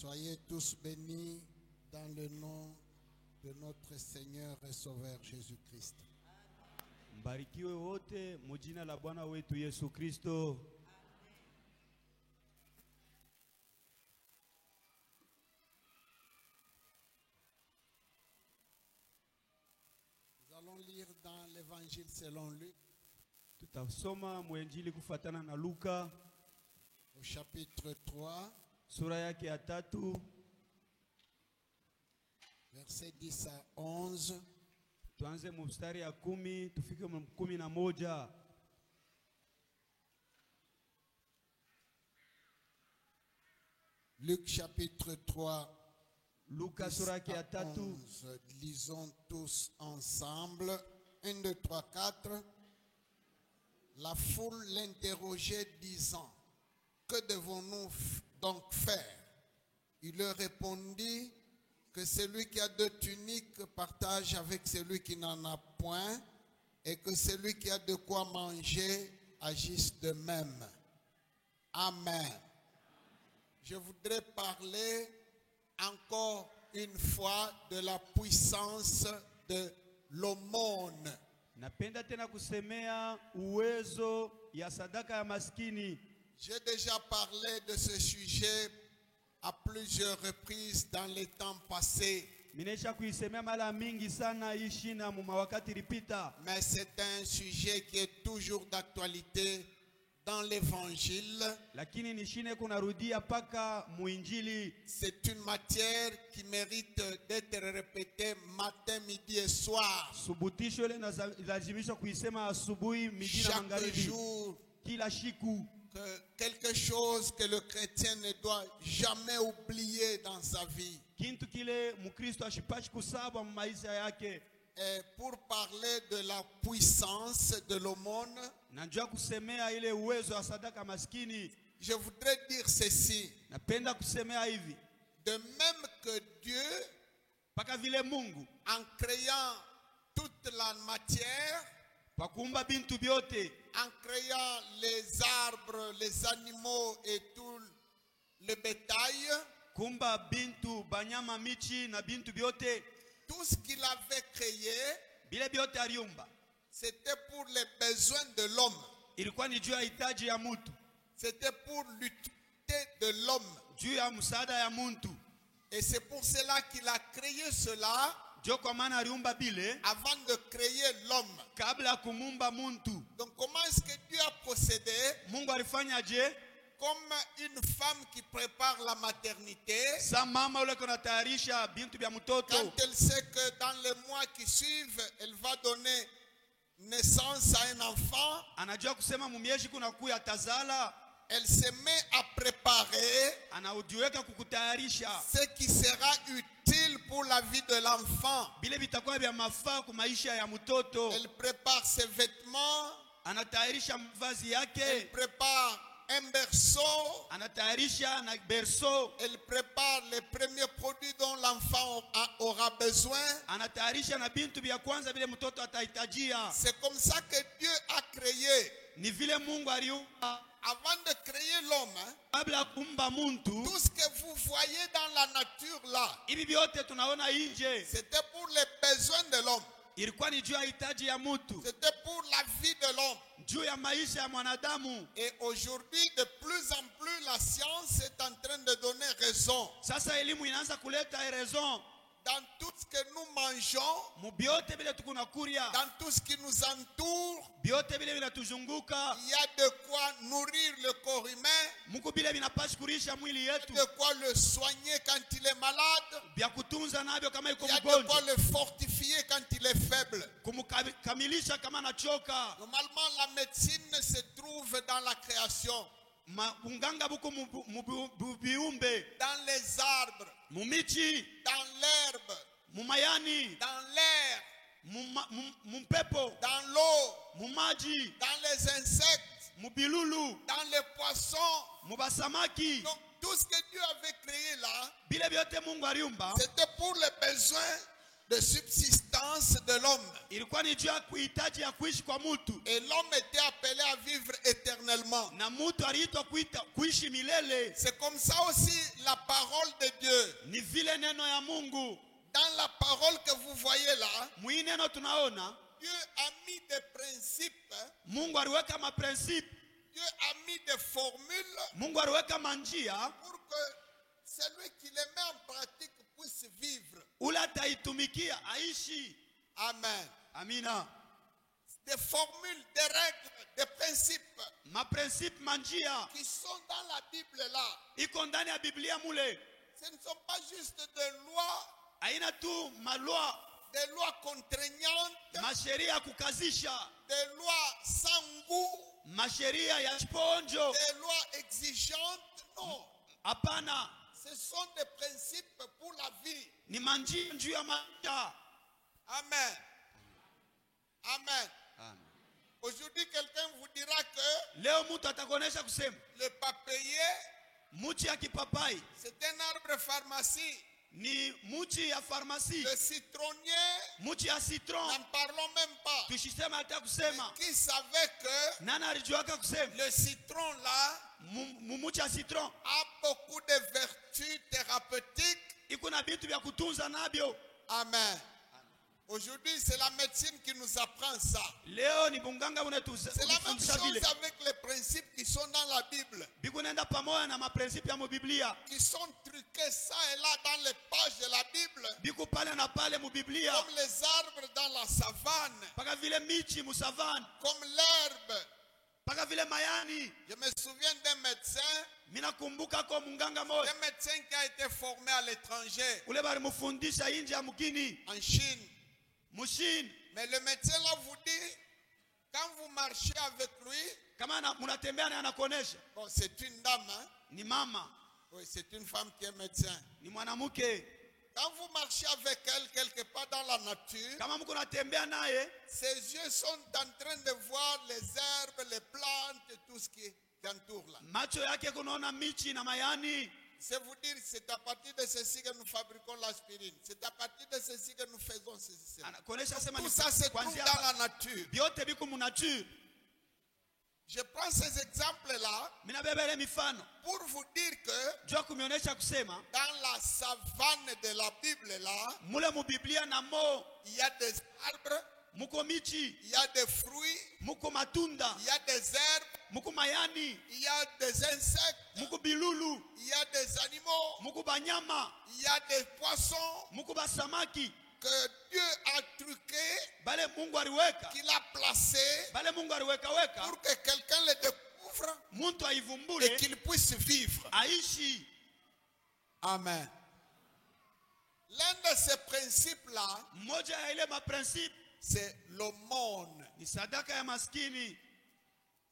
Soyez tous bénis dans le nom de notre Seigneur et Sauveur Jésus-Christ. Mbarikiwe wote mujina la Bwana wetu Yesu Kristo. Nous allons lire dans l'évangile selon Luc, Tutasoma mwenjili kufatana na Luka au chapitre 3, sura yake ya 3 versets 10 à 11. tuanze mstari ya 10 tufike 11. Luc chapitre 3, Luka sura yake ya 3. 11. Lisons tous ensemble. 1, 2, 3, 4. La foule l'interrogeait disant, que devons-nous donc faire? Il leur répondit que celui qui a 2 tuniques partage avec celui qui n'en a point, et que celui qui a de quoi manger agisse de même. Amen. Je voudrais parler encore une fois de la puissance de l'aumône. Napenda tena kusemea uwezo ya sadaka ya maskini. J'ai déjà parlé de ce sujet à plusieurs reprises dans les temps passés. Minesha kuisemea mara mingi sana ishina mu mawakati ripita. Mais c'est un sujet qui est toujours d'actualité dans l'évangile. Lakini nishine kunarudia paka muinjili. C'est une matière qui mérite d'être répétée matin, midi et soir. Subutisho ile lazimishwa kuisema asubuhi, midi na Chaque magharibi. jour, Kila siku. quelque chose que le chrétien ne doit jamais oublier dans sa vie. Kintu kile mukristo ashipashi kusaba mu maisha yake. Et pour parler de la puissance de l'aumône, Najua kusemea ile uwezo wa sadaka maskini. je voudrais dire ceci. Napenda kusemea hivi. De même que Dieu, Paka vile Mungu en créant toute la matière, pa kuumba bintu byote, en créant les arbres, les animaux et tout le bétail, kumba bintu banyama michi na bintu byote, tout ce qu'il avait créé, bile byote aliumba. c'était pour les besoins de l'homme. Ilikuwa ni juu ya hitaji ya mtu, C'était pour l'utilité de l'homme. juu ya msaada ya muntu. Et c'est pour cela qu'il a créé cela Ndio kwa maana aliumba bile avant de créer l'homme. kabla ya kumumba muntu. Donc comment est-ce que Dieu a procédé? Mungu alifanya je? Comme une femme qui prépare la maternité, Sa mama ule kuna tayarisha bintu bya mtoto. quand elle sait que dans les mois qui suivent, elle va donner naissance à un enfant, Anajua kusema mumieshi kuna kuya tazala, elle se met à préparer anaujiweka kukutayarisha ce qui sera utile pour la vie de l'enfant. bile vitakuwa vya mafaa kwa maisha ya mtoto. Elle prépare ses vêtements, Anatayarisha mavazi elle yake, prépare un berceau, anatayarisha na berso, elle prépare les premiers produits dont l'enfant aura besoin. anatayarisha na bintu vya kwanza vile mtoto atahitajia. C'est comme ça que Dieu a créé. Ni vile Mungu aliumba Avant de créer l'homme, kabla kumba muntu. tout ce que vous voyez dans la nature là, Hivi vyote tunaona nje c'était pour les besoins de l'homme. ilikuwa ni juu ya hitaji ya mtu, C'était pour la vie de l'homme. juu ya maisha ya mwanadamu. Et aujourd'hui, de plus en plus, la science est en train de donner raison. Sasa elimu inaanza kuleta raison Dans tout ce que nous mangeons, mu byote vile tukunakuria, dans tout ce qui nous entoure, byote vile vinatuzunguka, il y a de quoi nourrir le corps humain, Mungu bile vinapashi kurisha mwili yetu, de quoi le soigner quand il est malade, vya kutunza navyo kama iko il y a de quoi mgonjwa, le fortifier quand il est faible. kumkamilisha kama anachoka. Normalement, la médecine se trouve dans la création, Unganga buko mu viumbe, dans les arbres, mu michi, dans l'herbe, mu mayani, dans l'air, mu mpepo, dans l'eau, mu maji, dans les insectes, mu bilulu, dans les poissons. mu basamaki. Donc, tout ce que Dieu avait créé là, Bile vyote Mungu aliumba c'était pour les besoins de subsistance l'existence de l'homme. ilikuwa ni juu ya kuhitaji ya kuishi kwa mtu, Et l'homme était appelé à vivre éternellement. na mtu aliitwa kuishi milele. C'est comme ça aussi la parole de Dieu. Ni vile neno ya Mungu. Dans la parole que vous voyez là, Mwi neno tunaona Dieu a mis des principes, Mungu aliweka maprincipe, Dieu a mis des formules Mungu aliweka manjia pour que celui qui les met en pratique puisse vivre. ule ataitumikia aishi. Amen. Amina. Des formules, des règles, des principes Maprincipe manjia qui sont dans la Bible là. iko ndani ya Biblia mule. Ce ne sont pas juste des lois, Haina tu malwa, des lois contraignantes, masheria ya kukazisha, des lois sans goût, masheria ya sponjo. des lois exigeantes. Non. Hapana, Ce sont des principes pour la vie. ni manjia juu ya maisha. Amen. Amen. Aujourd'hui, quelqu'un vous dira que Leo mtu atakuonesha kusema le papayer, muchi ya kipapai c'est un arbre pharmacie. ni muchi ya farmasi, Le citronnier, muchi ya citron. n'en parlons même pas. Tushisema hata kusema Qui savait que nani alijuaka kusema le citron là muchi ya citron a beaucoup de vertus thérapeutiques. iko na vitu vya kutunza nabyo. Amen. Aujourd'hui, c'est la médecine qui nous apprend ça. Leo ni bunganga C'est la même unatufundisha vile chose avec les principes qui sont dans la Bible, biko nenda pamoja na maprincipe ya Biblia, qui sont truqués ça et là dans les pages de la Bible, biko pale na pale mu Biblia, comme les arbres dans la savane, paka vile michi musavani, comme l'herbe. paka vile mayani. Je me souviens d'un médecin, Mina kumbuka ko munganga moja un médecin qui a été formé à l'étranger, ule bali mufundisha inji ya mukini en Chine. mushini. Mais le médecin là vous dit, quand vous marchez avec lui, Kama munatembea na anakuonesha bon, c'est une dame, hein? ni mama, Oui, c'est une femme qui est médecin. ni mwanamke. Quand vous marchez avec elle quelque part dans la nature, Kama mko natembea naye, ses yeux sont en train de voir les herbes, les plantes, tout ce qui entoure là. macho yake kunaona michi na mayani. C'est vous dire, c'est à partir de ceci que nous fabriquons l'aspirine. C'est à partir de ceci que nous faisons ceci. Anakuonesha sema Tout ça se trouve kwanzia dans la nature. vyote biko mu nature. Je prends ces exemples-là Mina bebele mifano pour vous dire que jua kumionesha kusema dans la savane de la Bible là, mule mu Biblia na mo il y a des arbres, muko michi, il y a des fruits, muko matunda, il y a des herbes, muko mayani, il y a des insectes, muko bilulu, il y a des animaux, muko banyama, il y a des poissons muko basamaki. que Dieu a truqués, Bale Mungu aliweka, qu'il a placés bale Mungu aliweka weka, pour que quelqu'un les découvre muntu et aivumbule qu'il puisse vivre. aishi. Amen. L'un de ces principes-là, Mmoja ya ile maprincipe c'est l'aumône. ni sadaka ya maskini.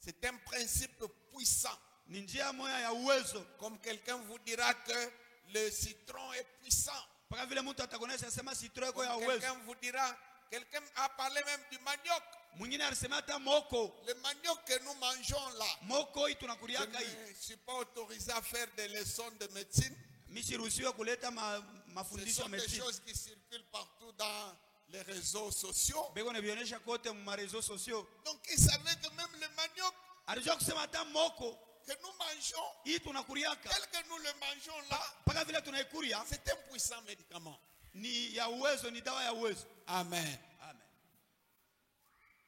C'est un principe puissant. Ni njia moja ya uwezo. Comme quelqu'un vous dira que le citron est puissant. Paka vile mtu atakuonesha sema citron iko ya Comme uwezo. quelqu'un vous dira, quelqu'un a parlé même du manioc. Mwingine alisema hata moko. Le manioc que nous mangeons là. Moko hii Je tunakuriaka hii. ne suis pas autorisé à faire des leçons de médecine. Misiruhusiwe kuleta Ce mafundisho ya sont des medicine. choses qui circulent partout dans les réseaux sociaux. Beko na bionyesha kote mu marezo sociaux. Donc il savait que même le manioc Alijua kusema hata moko que nous mangeons, hii tunakuriaka. tel que nous le mangeons là, Paka vile tunaikuria c'est un puissant médicament. ni ya uwezo, ni dawa ya uwezo. Amen. Amen.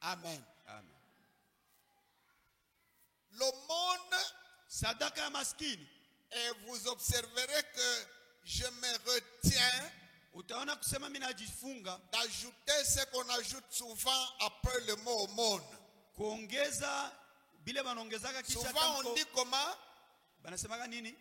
Amen. Amen. L'aumône, Sadaka ya maskini. et vous observerez que je me retiens Utaona kusema mimi najifunga d'ajouter ce qu'on ajoute souvent après le mot aumône. kuongeza bile banaongezaka kisha Souvent on tamko. dit comment? Banasemaga nini?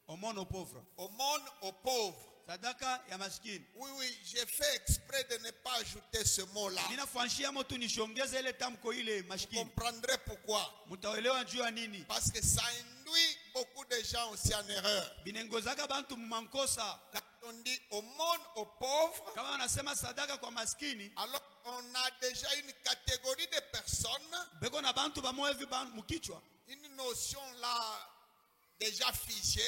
Aumône au pauvre. Aumône aux pauvres. Sadaka ya maskini. Oui, oui, j'ai fait exprès de ne pas ajouter ce mot-là. Ninafuanshia moto nishongeze ile tamko ile Vous maskini. comprendrez pourquoi. Mutaelewa juu ya nini? Parce que ça induit beaucoup de gens aussi en erreur. Binengozaka bantu mmankosa. Quand on dit aumône aux pauvres, Kama wanasema sadaka kwa maskini, alors on a déjà une catégorie de personnes, beko na bantu bamoya hivi mukichwa. une notion là déjà figée,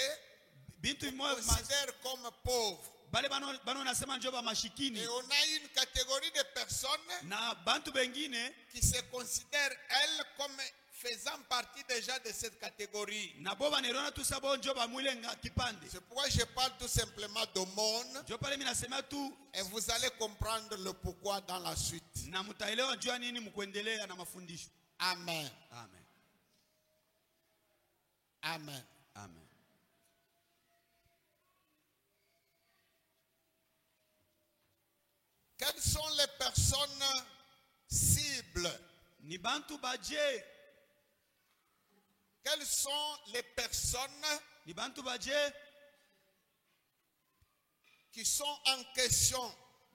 Bintu qu'on moya considère comme pauvre. bale bano nasema njo ba mashikini Et on a une catégorie de personnes na bantu bengine qui se considèrent, elles, comme faisant partie déjà de cette catégorie. na bo baneriona tu sabo njo ba mwilenga kipande. C'est pourquoi je parle tout simplement d'aumône Njo pale mimi nasema tu et vous allez comprendre le pourquoi dans la suite. na mtaelewa njua nini mkuendelea na mafundisho. Amen. Amen. Amen. Amen. Quelles sont les personnes cibles? Ni bantu baje, Quelles sont les personnes ni bantu baje qui sont en question,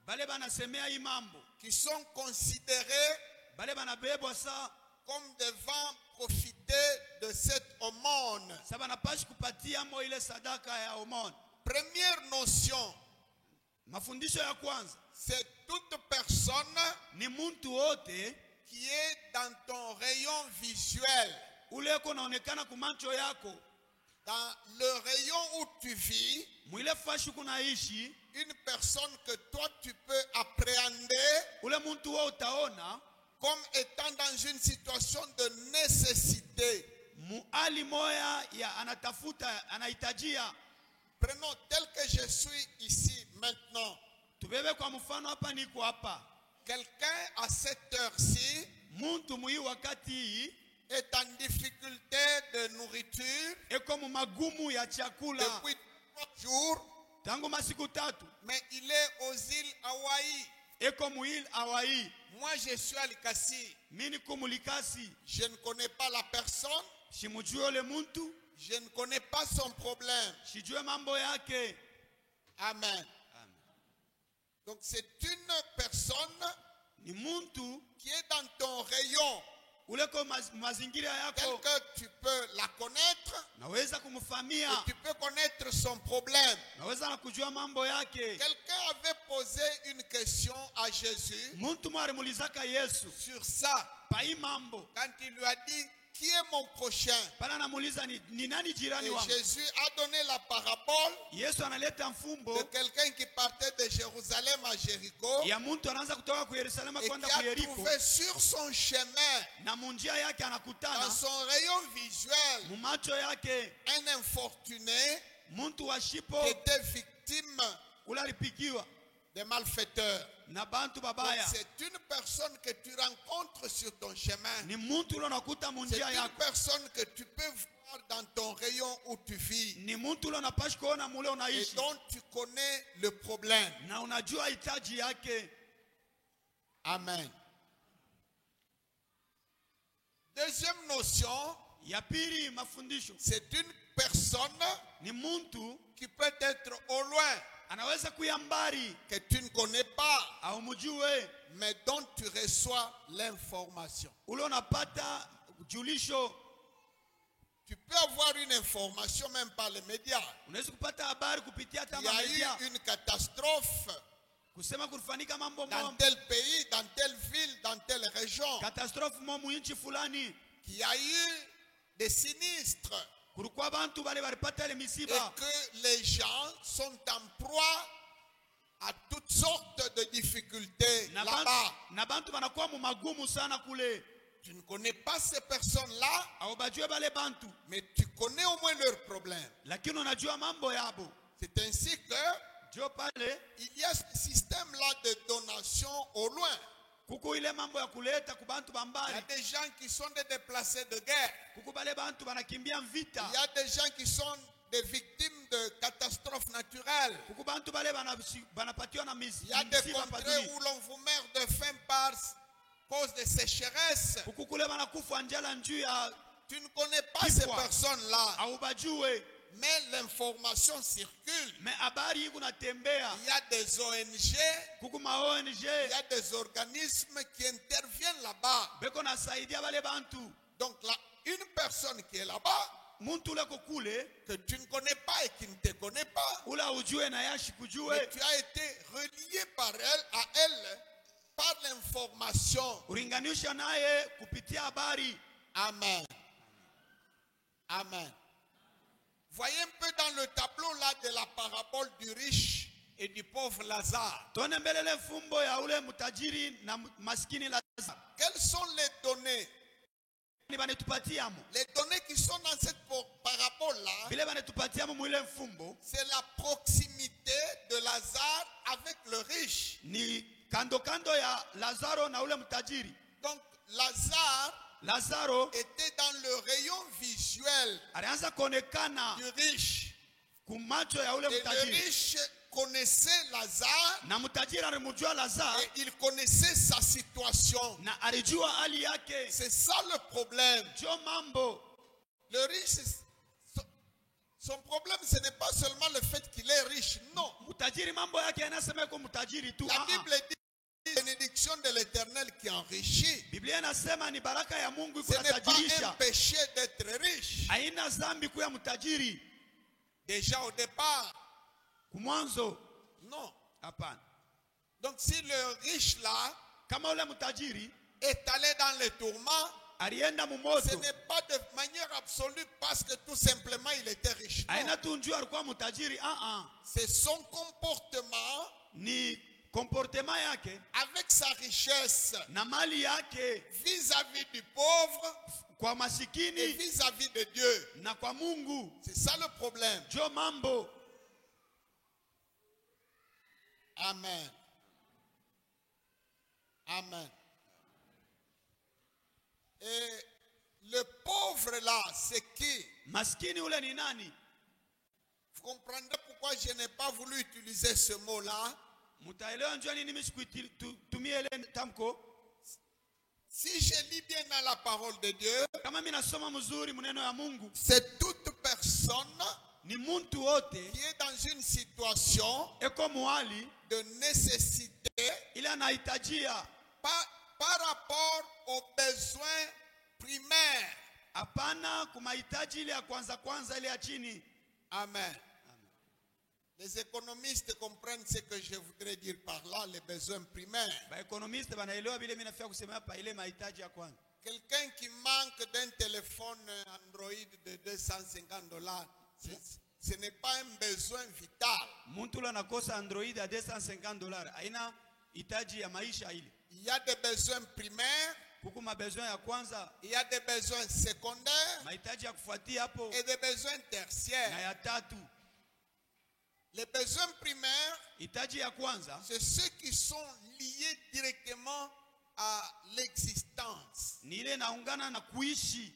bale banasemea hii mambo, qui sont considérées bale banabebwa sa comme devant profiter de cette aumône. sa banapashi kupatia mo ile sadaka ya omoni. Première notion, Mafundisho ya kwanza c'est toute personne ni muntu wote qui est dans ton rayon visuel, ule uko naonekana kumacho yako, dans le rayon où tu vis, mwile fashi kunaishi, une personne que toi tu peux appréhender ule muntu wa utaona comme étant dans une situation de nécessité. muali moya ya anatafuta anahitajia. Prenons tel que je suis ici maintenant. Tubebe kwa mfano hapa niko hapa. Quelqu'un à cette heure-ci Muntu mui wakati hii est en difficulté de nourriture eko mu magumu ya chakula depuis 3 jours, tangu masiku tatu, mais il est aux îles Hawaï. eko muil Hawaii. Moi, je suis à Likasi. Mini kumulikasi, Je ne connais pas la personne. shimujue ole muntu, Je ne connais pas son problème. shijue mambo yake. Amen. Donc, c'est une personne Ni muntu qui est dans ton rayon, ule ko mazingira tel yako, que tu peux la connaître naweza et kumfamia, tu peux connaître son problème. naweza na kujua mambo yake. Quelqu'un avait posé une question à Jésus Muntu mwari mulizaka Yesu sur ça. pa hii mambo, Quand il lui a dit, qui est mon prochain? pala namuuliza ni nani jirani Et wangu. Jésus a donné la parabole Yesu analeta mfumbo de quelqu'un qui partait de Jérusalem à Jéricho ya muntu anaanza kutoka ku Yerusalemu et kwenda qui ku a Yeriko, trouvé sur son chemin, na munjia yake dans anakutana son rayon visuel, mumacho yake un infortuné muntu wa shipo qui était victime ule alipikiwa des malfaiteurs. na bantu Donc, babaya. c'est une personne que tu rencontres sur ton chemin. Ni muntu ule unakuta C'est munjia une yako, personne que tu peux voir dans ton rayon où tu vis ni muntu ule unapashi kuona mule et unaishi dont tu connais le problème. na unajua hitaji yake. Amen. Deuxième notion, Ya pili mafundisho, c'est une personne ni muntu qui peut être au loin, anaweza kuya mbali que tu ne connais pas, au mjue, mais dont tu reçois l'information. ule unapata julisho. Tu peux avoir une information même par les médias. Unaweza kupata habari kupitia Il y tama a media, eu une catastrophe kusema kufanika mambo dans moja, tel pays, dans telle ville, dans telle région, katastrofe momu inchi fulani, qu'il y a eu des sinistres kulikuwa bantu bale balipata ile et misiba, que les gens sont en proie à toutes sortes de difficultés na là-bas. bantu, na bantu banakuwa mu magumu sana kule. Tu ne connais pas ces personnes-là, Au bajue bale bantu, mais tu connais au moins leurs problèmes. lakini unajua mambo yabo. C'est ainsi que Jo pale il y a ce système-là de donation au loin. kuku ile mambo ya kuleta ku bantu Il y a bambali, des gens qui sont des déplacés de guerre. kuku bale bantu banakimbia vita, Il y a des gens qui sont des victimes de catastrophes naturelles. kuku bantu bale banapatiwa na Il y a des misiba contrées paduni, où l'on vous meurt de faim par cause de sécheresse. kuku kule banakufa njala njuu ya Tu ne connais pas ces Kifwa. personnes-là, au bajue, mais l'information circule. me habari iko natembea. Il y a des ONG, Kuku ma ONG il y a des organismes qui interviennent là-bas. beko nasaidia bale bantu. Donc là, une personne qui est là-bas, Muntu ule kukule que tu ne connais pas et qui ne te connaît pas, ula ujue na yashi kujue, mais tu as été relié par elle, à elle, par l'information. uringanisha naye kupitia habari. Amen. Amen. Voyez un peu dans le tableau là de la parabole du riche et du pauvre Lazare. Tuone mbele fumbo ya ule mtajiri na maskini Lazaro. Quelles sont les données? Ni banetupatia mo. Les données qui sont dans cette parabole-là, Bile banetupatia mo mwile fumbo. c'est la proximité de Lazare avec le riche. Ni kando kando ya Lazaro na ule mtajiri. Donc Lazaro était dans le rayon visuel alianza kuonekana du riche. kumacho ya ule Et le mtajiri. riche connaissait Lazare Na mtajiri alimjua Lazaro et il connaissait sa situation. na alijua hali yake. C'est ça le problème. Jo mambo. Le riche, son problème, ce n'est pas seulement le fait qu'il est riche. Non. Mtajiri mambo yake yanasema kwa mtajiri tu. La Bible dit bénédiction de l'Éternel qui enrichit. Biblia inasema ni baraka ya Mungu Ce n'est pas un kunatajirisha. péché d'être riche. Haina dhambi kuwa mtajiri. Déjà au départ, Kumwanzo non. hapana. Donc si le riche là Kama ule mtajiri est allé dans les tourments, alienda ce mumoto. n'est pas de manière absolue parce que tout simplement il était riche. Non. Haina tunjua alikuwa mtajiri. C'est son comportement Ni comportement yake avec sa richesse na mali yake vis-à-vis du pauvre kwa et masikini vis-à-vis de Dieu. na kwa Mungu. C'est ça le problème. Jo mambo. Amen. Amen. Et le pauvre là, c'est qui? Maskini ule ni nani? Vous comprendrez pourquoi je n'ai pas voulu utiliser ce mot-là. Mutaelewa njua nini mimi sikutumia ile tamko. Si je lis bien dans la parole de Dieu, Kama mimi nasoma mzuri maneno ya Mungu, c'est toute personne ni muntu wote qui est dans une situation eko muhali de nécessité ile anahitajia par rapport aux besoins primaires. hapana kumahitaji ile ya kwanza ile ya chini. Amen. Les économistes comprennent ce que je voudrais dire par là, les besoins primaires. Ba economiste banaelewa vile mimi nafia kusema hapa ile mahitaji ya kwanza. Quelqu'un qui manque d'un téléphone Android de $250, ce n'est pas un besoin vital. Muntu ule anakosa Android ya $250 haina hitaji ya maisha ile. Il y a des besoins primaires, Kuku mabesoin ya kwanza, il y a des besoins secondaires mahitaji ya kufuatia hapo et des besoins na tertiaires. ya tatu. Les besoins primaires, Hitaji ya kwanza c'est ceux qui sont liés directement à l'existence. ni ile naungana na kuishi.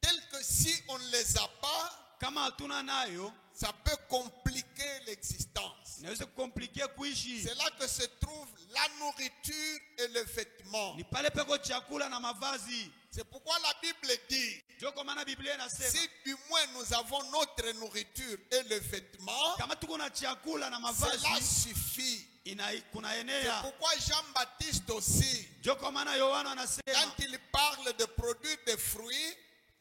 Tel que si on ne les a pas, Kama hatuna nayo ça peut compliquer l'existence. inaweza kukomplikia kuishi. C'est là que se trouve la nourriture et le vêtement. Ni pale peko chakula na mavazi. C'est pourquoi la Bible dit, Ndio kwa maana Biblia inasema si du moins nous avons notre nourriture et le vêtement, kama tuko na chakula na cela mavazi suffit. kuna C'est enea. pourquoi Jean-Baptiste aussi, Ndio kwa maana Yohana anasema quand il parle de produire des fruits,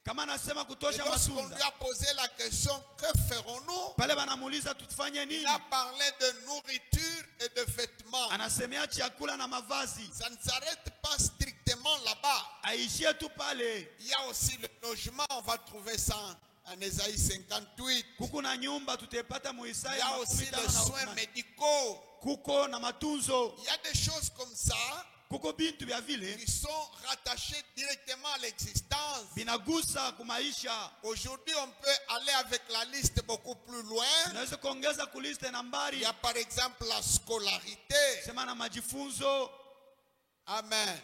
kama anasema et kutosha lorsqu'on lui matunda, a posé la question, que ferons-nous? pale banamuuliza tutufanye Il nini, a parlé de nourriture et de vêtements. anasemea chakula na mavazi. Ça ne s'arrête pas strictement là-bas. Aishie tu pale. Il y a aussi le logement, on va trouver ça en Ésaïe 58. Kuko na nyumba tutepata Il y Muisaya a aussi les soins 58. médicaux. Kuko na matunzo. Il y a des choses comme ça Kuko bintu vya vile qui sont rattachées directement à l'existence. binagusa kumaisha. Aujourd'hui, on peut aller avec la liste beaucoup plus loin. Unaweza kuongeza kuliste Il nambari. y a par exemple la scolarité. Sema na majifunzo. Amen.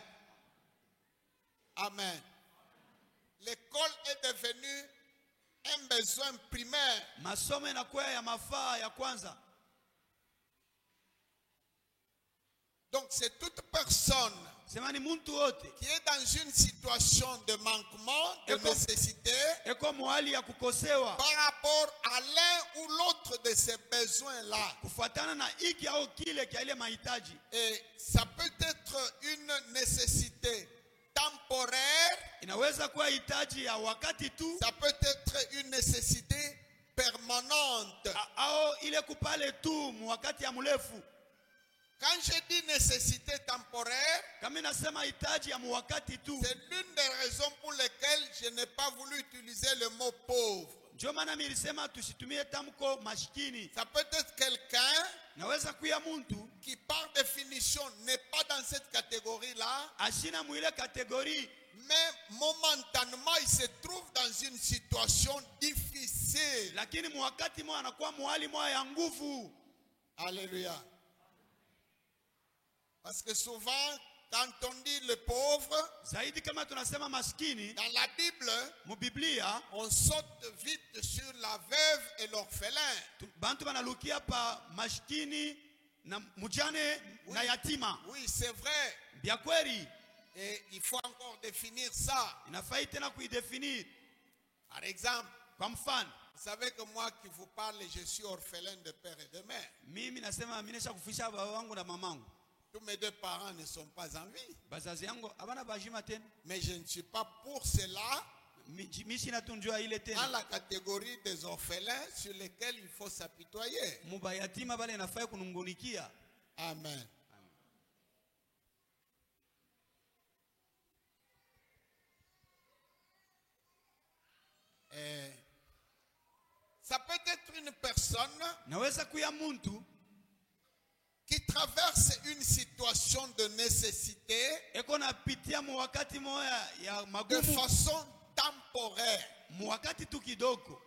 Amen. L'école est devenue un besoin primaire. Masomo inakuwa ya mafaa ya kwanza. Donc c'est toute personne Sema ni muntu wote qui est dans une situation de manquement, de nécessité, eko muhali ya kukosewa par rapport à l'un ou l'autre de ces besoins-là. kufuatana na iki au kile kia ile mahitaji. Et ça peut être une nécessité temporaire, Inaweza kuwa hitaji ya wakati tu ça peut être une nécessité permanente. au ile kupale tu mu wakati ya mrefu. Quand je dis nécessité temporaire, Kama inasema hitaji ya mu wakati tu, c'est l'une des raisons pour lesquelles je n'ai pas voulu utiliser le mot pauvre. Ndio maana mimi nilisema tusitumie tamko maskini. Ça peut être quelqu'un Naweza kuya muntu qui par définition n'est pas dans cette catégorie-là, ashina mwile catégorie, mais momentanément il se trouve dans une situation difficile. lakini mwakati mwa anakuwa mwali mwa ya nguvu. Alléluia. Parce que souvent quand on dit le pauvre, Zaidi kama tunasema maskini, dans la Bible, mu Biblia on saute vite sur la veuve et l'orphelin. bantu banalukia pa maskini na mujane na yatima. Oui, c'est vrai. Bia kweli, Et il faut encore définir ça. inafai tena kuidefinir. Par exemple, Kwa mfano, vous savez que moi qui vous parle, je suis orphelin de père et de mère. mimi nasema mimi nisha kufisha baba wangu na mamangu. Tous mes deux parents ne sont pas en vie. Bazazi yangu abana bajima tena. Mais je ne suis pas pour cela Mimi sina tunjua ile dans tena. la catégorie des orphelins sur lesquels il faut s'apitoyer. Muba yatima bale inafai kunungunikia. Amen. Ça peut être une personne Naweza kuya muntu qui traverse une situation de nécessité eko napitia mu wakati moya ya de magumu, façon temporaire. mu wakati tu kidogo.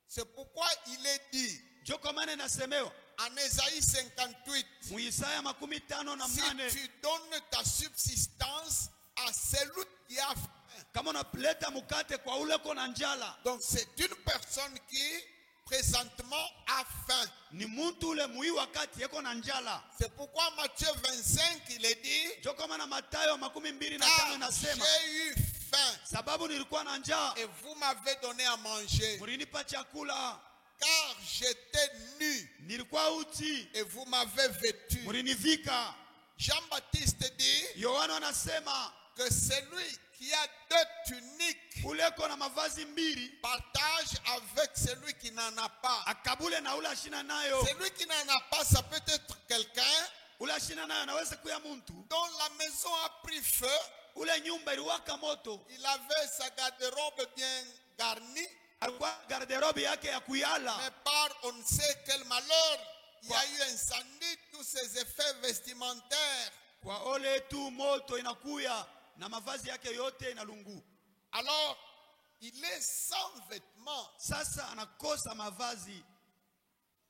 C'est pourquoi il est dit Joko mane nasemewa en Ésaïe 58, mu Isaya 58 si tu donnes ta subsistance à celui qui a faim. kama unaleta mukate kwa ule kona njala, Donc c'est une personne qui présentement a faim. ni muntu ule mui wakati eko na njala. C'est pourquoi Matthieu 25 il est dit, Joko mana Mathayo 25 car nasema, j'ai eu faim sababu nilikuwa na njaa et vous m'avez donné à manger, mulinipa chakula, car j'étais nu nilikuwa uchi et vous m'avez vêtu. mulinivika. Jean-Baptiste dit Yohana anasema que celui qui a deux tuniques ule kona mavazi mbili partage avec celui qui n'en a pas. akabule na ule ashina nayo. Celui qui n'en a pas, ça peut être quelqu'un Ule ashina nayo anaweza kuya muntu dont la maison a pris feu. ule nyumba iliwaka moto, Il avait sa garde-robe bien garnie, alikuwa garderobe yake ya kuyala, mais par on ne sait quel malheur, il y a eu incendie, tous ces effets vestimentaires. kwa ole tu moto inakuya na mavazi yake yote inalungu. Alors, il est sans vêtements. Sasa anakosa mavazi,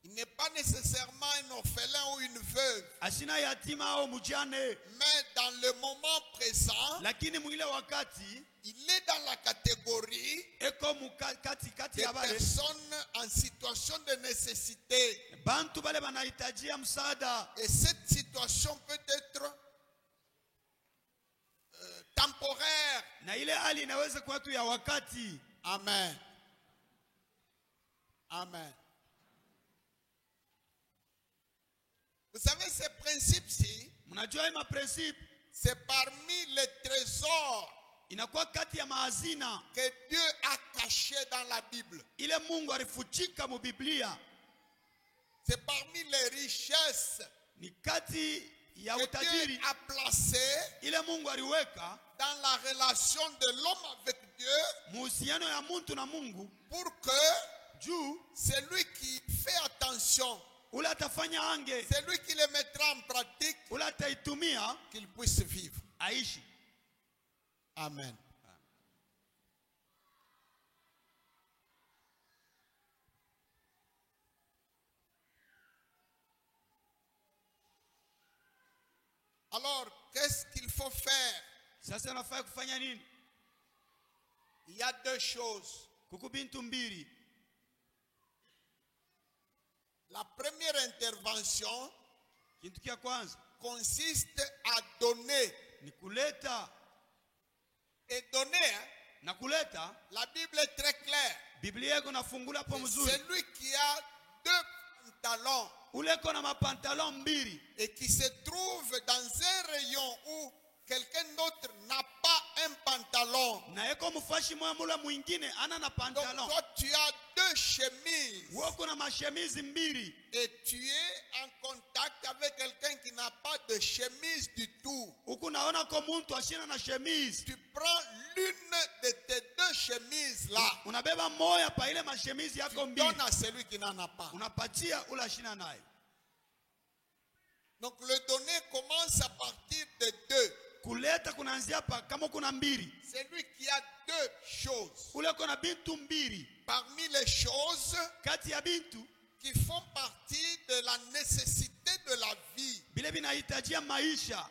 Il n'est pas nécessairement un orphelin ou une veuve, ashina yatima au mujane, mais dans le moment présent, lakini mwile wakati il est dans la catégorie eko mukati kati des ya bale personnes en situation de nécessité. bantu bale banahitajia msaada, Et cette situation peut être temporaire. na ile hali inaweza kuwa tu ya wakati. Amen. Amen. Vous savez, ces principes-ci, Mnajua hii maprincipe c'est parmi les trésors inakuwa kati ya maazina que Dieu a cachés dans la Bible. ile Mungu alifuchika mu Biblia, C'est parmi les richesses ni kati ya que Dieu utajiri a placées ile Mungu aliweka dans la relation de l'homme avec Dieu muhusiano ya muntu na Mungu, pour que juu celui qui fait attention, ule atafanya ange, celui qui le mettra en pratique, ule ataitumia qu'il puisse vivre. aishi. Amen. Alors, qu'est-ce qu'il faut faire? Sasa unafaa kufanya nini? Il y a deux choses. Kuku bintu mbili. La première intervention Kintu kia kwanza consiste à donner. ni kuleta, Et donner, hein, na kuleta. la Bible est très claire. Biblia iko nafungula hapo mzuri. Celui qui a deux pantalons Ule iko na mapantalon mbili et qui se trouve dans un rayon où quelqu'un d'autre n'a pas un pantalon. na eko mfashi moya mula mwingine ana na Donc pantalon, toi tu as deux chemises wako na mashemizi mbili, et tu es en contact avec quelqu'un qui n'a pas de chemise du tout. huku naona ko muntu ashina na chemise. Tu prends l'une de tes deux chemise là. unabeba moya pa ile mashemizi yako mbili, Donne à celui qui n'en a pas. unapatia ula shina nayo. Donc le donner commence à partir de 2. Kuleta kunaanzia pa kama kuna mbili. Celui qui a 2 choses. Ule kuna bintu mbili. Parmi les choses Kati ya bintu qui font partie de la nécessité de la vie. bile binahitajia maisha.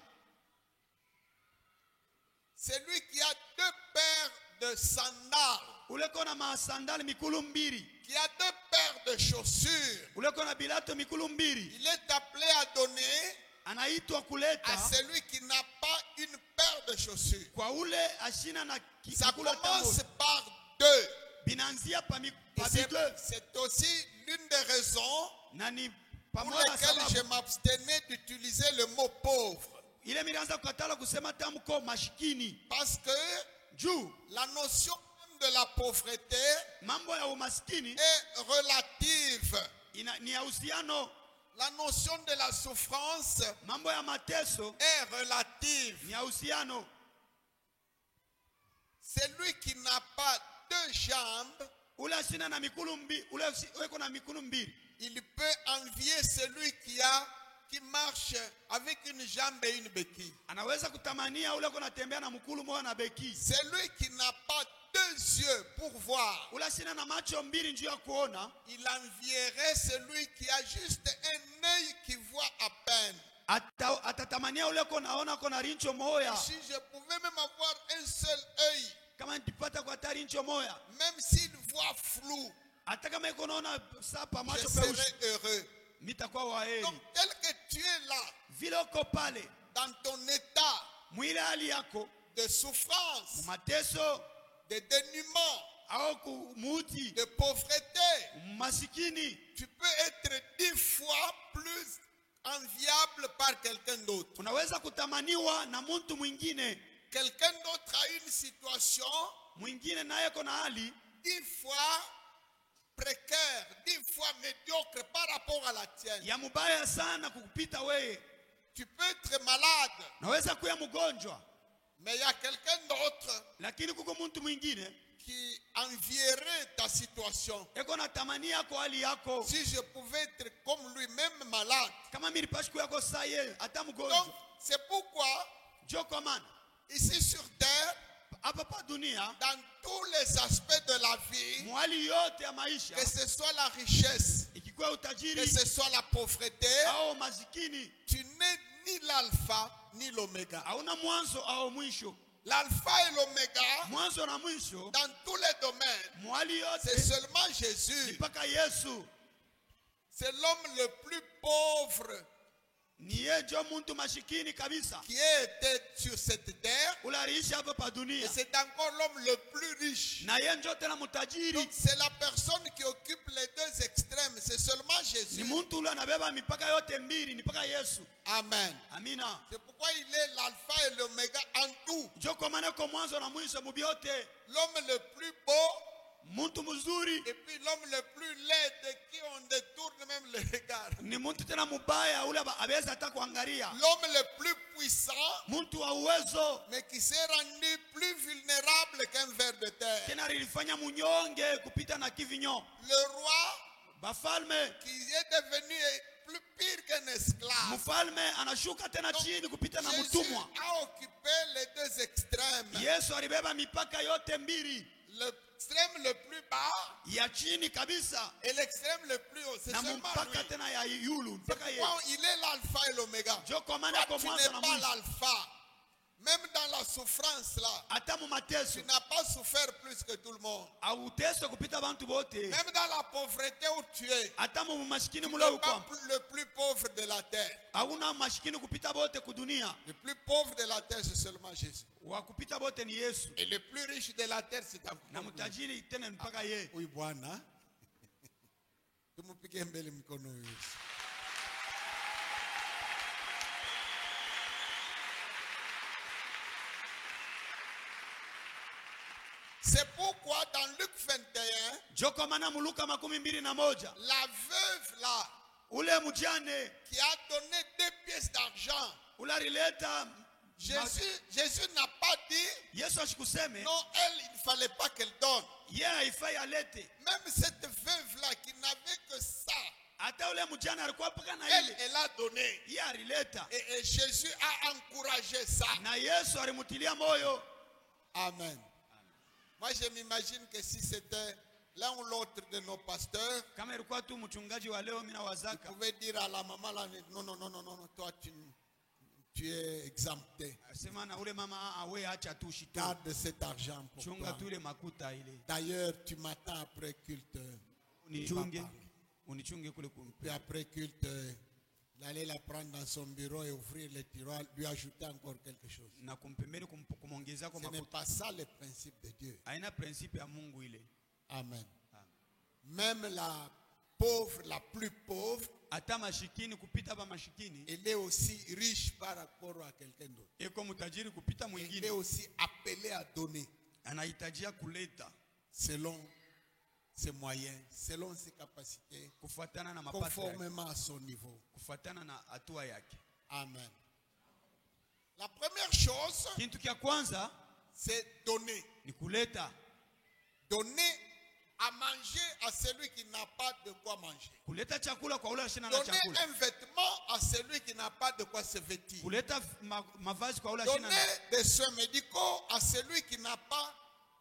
Celui qui a 2 paires de sandales. Ule kuna masandali mikulu mbili. Qui a 2 paires de chaussures. Ule kuna bilato mikulu mbili. Il est appelé à donner Anaitwa kuleta à celui qui n'a pas une paire de chaussures. kwa ule ashina na Ça kula commence tango. par 2. Binanzia pa Et bitu. c'est aussi l'une des raisons Na ni pour pamoja lesquelles je sababu m'abstenais d'utiliser le mot pauvre. ile milianza kukatala kusema tamko mashikini. Parce que Juu la notion même de la pauvreté mambo ya umaskini est relative. ni ya uhusiano. La notion de la souffrance Mambo ya mateso est relative. ni ya uhusiano. Celui qui n'a pas 2 jambes, Ule ashina na mikulu mbili, ule weko na mikulu mbili, il peut envier celui qui marche avec une jambe et une béquille. anaweza kutamania ule kuna tembea na mkulu moja na beki. Celui qui n'a pas 2 yeux pour voir, Ule ashina na macho mbili njuu ya kuona, il envierait celui qui a juste un œil qui voit à peine. atatamania ule konaona kona rincho moya. Si je pouvais même avoir un seul œil, Kama nitipata kwa tari rincho moya, même s'il voit flou, hata kama iko naona sapa je macho serais peushi, heureux. mitakuwa waheri. Donc tel que tu es là, Vile uko pale dans ton état mwile hali yako de souffrance, mateso de dénuement, au kumuti de pauvreté, masikini, tu peux être 10 fois plus enviable par quelqu'un d'autre. unaweza kutamaniwa na mtu mwingine. Quelqu'un d'autre a une situation Mwingine naye kona hali 10 fois précaire, 10 fois médiocre par rapport à la tienne. ya mubaya sana kukupita weye. Tu peux être malade, Naweza kuya mgonjwa, mais il y a quelqu'un d'autre lakini kuko mtu mwingine qui envierait ta situation. eko na tamania kwa hali yako. Si je pouvais être comme lui-même malade. Kama mimi nipashi kuyako saa yeye hata Donc, mgonjwa. c'est pourquoi, Jo kwa maana ici sur terre, hapa pa dunia dans tous les aspects de la vie, mwali yote ya maisha, que ce soit la richesse, ikikuwa que utajiri ce soit la pauvreté, au mazikini, tu n'es ni l'alpha ni l'oméga. hauna mwanzo au mwisho. L'alpha et l'oméga, Mwanzo na mwisho dans tous les domaines, mwali c'est yote seulement Jésus. mpaka Yesu. C'est l'homme le plus pauvre Ni yeye ndio mtu mashikini kabisa qui a été sur cette terre. ule aliishi hapa pa Et dunia, c'est encore l'homme le plus riche. na yeye ndio tena mtajiri. Donc c'est la personne qui occupe les 2 extrêmes. C'est seulement Ni Jésus. mtu ule anabeba mipaka yote mbili, ni mpaka Yesu. Amen. Amina. C'est pourquoi il est l'alpha et l'oméga en tout. Ndio kwa maana kwa mwanzo na mwisho mubyote. L'homme le plus beau Mtu mzuri et puis l'homme le plus laid de qui on détourne même le regard. ni mtu tena mubaya ule aweza hata kuangalia. L'homme le plus puissant Mtu wa uwezo mais qui s'est rendu plus vulnérable qu'un ver de terre. tena alifanya munyonge kupita na kivinyo. Le roi Bafalme, qui est devenu plus pire qu'un esclave. mfalme anashuka tena chini kupita na Jésus mtumwa. a occupé les 2 extrêmes. Yesu alibeba mipaka yote mbili, L'extrême le plus bas ya chini kabisa et l'extrême le plus haut. C'est na seulement mpaka lui. tena ya yulu mpaka yeye. Bon, il est l'alpha et l'oméga. Ndio kwa maana Toi, kwa tu mwanzo n'es na pas mwisho. l'alpha. Même dans la souffrance là, Hata mu mateso tu n'as pas souffert plus que tout le monde. au teso kupita bantu bote, Même dans la pauvreté où tu es, hata mu mashikini tu mule n'es uko pas le plus pauvre de la terre. hauna mashikini kupita bote kudunia. Le plus pauvre de la terre, c'est seulement Jésus. Wa kupita bote ni Yesu, Et le plus riche de la terre, c'est na encore lui. mtajiri tena mpaka yeye. Oui, Bwana. Tumupige mbele mikono Yesu. C'est pourquoi dans Luc 21, Ndio kwa maana mu Luka 21, la veuve là, ule mjane qui a donné 2 pièces d'argent, ule alileta Jésus n'a pas dit, Yesu ashikuseme non, elle, il ne fallait pas qu'elle donne. yeye haifai alete. Même cette veuve-là qui n'avait que ça, Hata ule mjane alikuwa paka na elle, ile. elle a donné. Yeye alileta. Et Jésus a encouragé ça. Na Yesu alimutilia moyo. Amen. Moi, je m'imagine que si c'était l'un ou l'autre de nos pasteurs, Kama ilikuwa tu mchungaji wa leo mimi na il wazaka. pouvait dire à la maman là, non, toi tu es exempté. Sema na ule mama awe acha tu shito. Garde cet argent pour Chunga toi. tu ile makuta ile. D'ailleurs, tu m'attends après culte. Unichunge. Unichunge kule kumpe. Puis après culte, il allait la prendre dans son bureau et ouvrir les tiroirs, lui ajouter encore quelque chose. Na kumpembeni kumongezea kwa Ce n'est makuta. pas ça le principe de Dieu. Haina principe ya Mungu ile. Amen. Amen. Même la pauvre, la plus pauvre, Hata mashikini kupita hapa mashikini. elle est aussi riche par rapport à quelqu'un d'autre. Eko mtajiri kupita Elle est mwingine. aussi appelée à donner Anahitajia kuleta selon ses moyens, selon ses capacités, kufuatana na mapato yake. conformément à son niveau. Kufuatana na hatua yake. Amen. La première chose, Kitu kia kwanza c'est donner. ni kuleta. Donner à manger à celui qui n'a pas de quoi manger. Kuleta chakula kwa ule ashina na Donner chakula. un vêtement à celui qui n'a pas de quoi se vêtir. Kuleta mavazi kwa ule ashina Donner na. des soins médicaux à celui qui n'a pas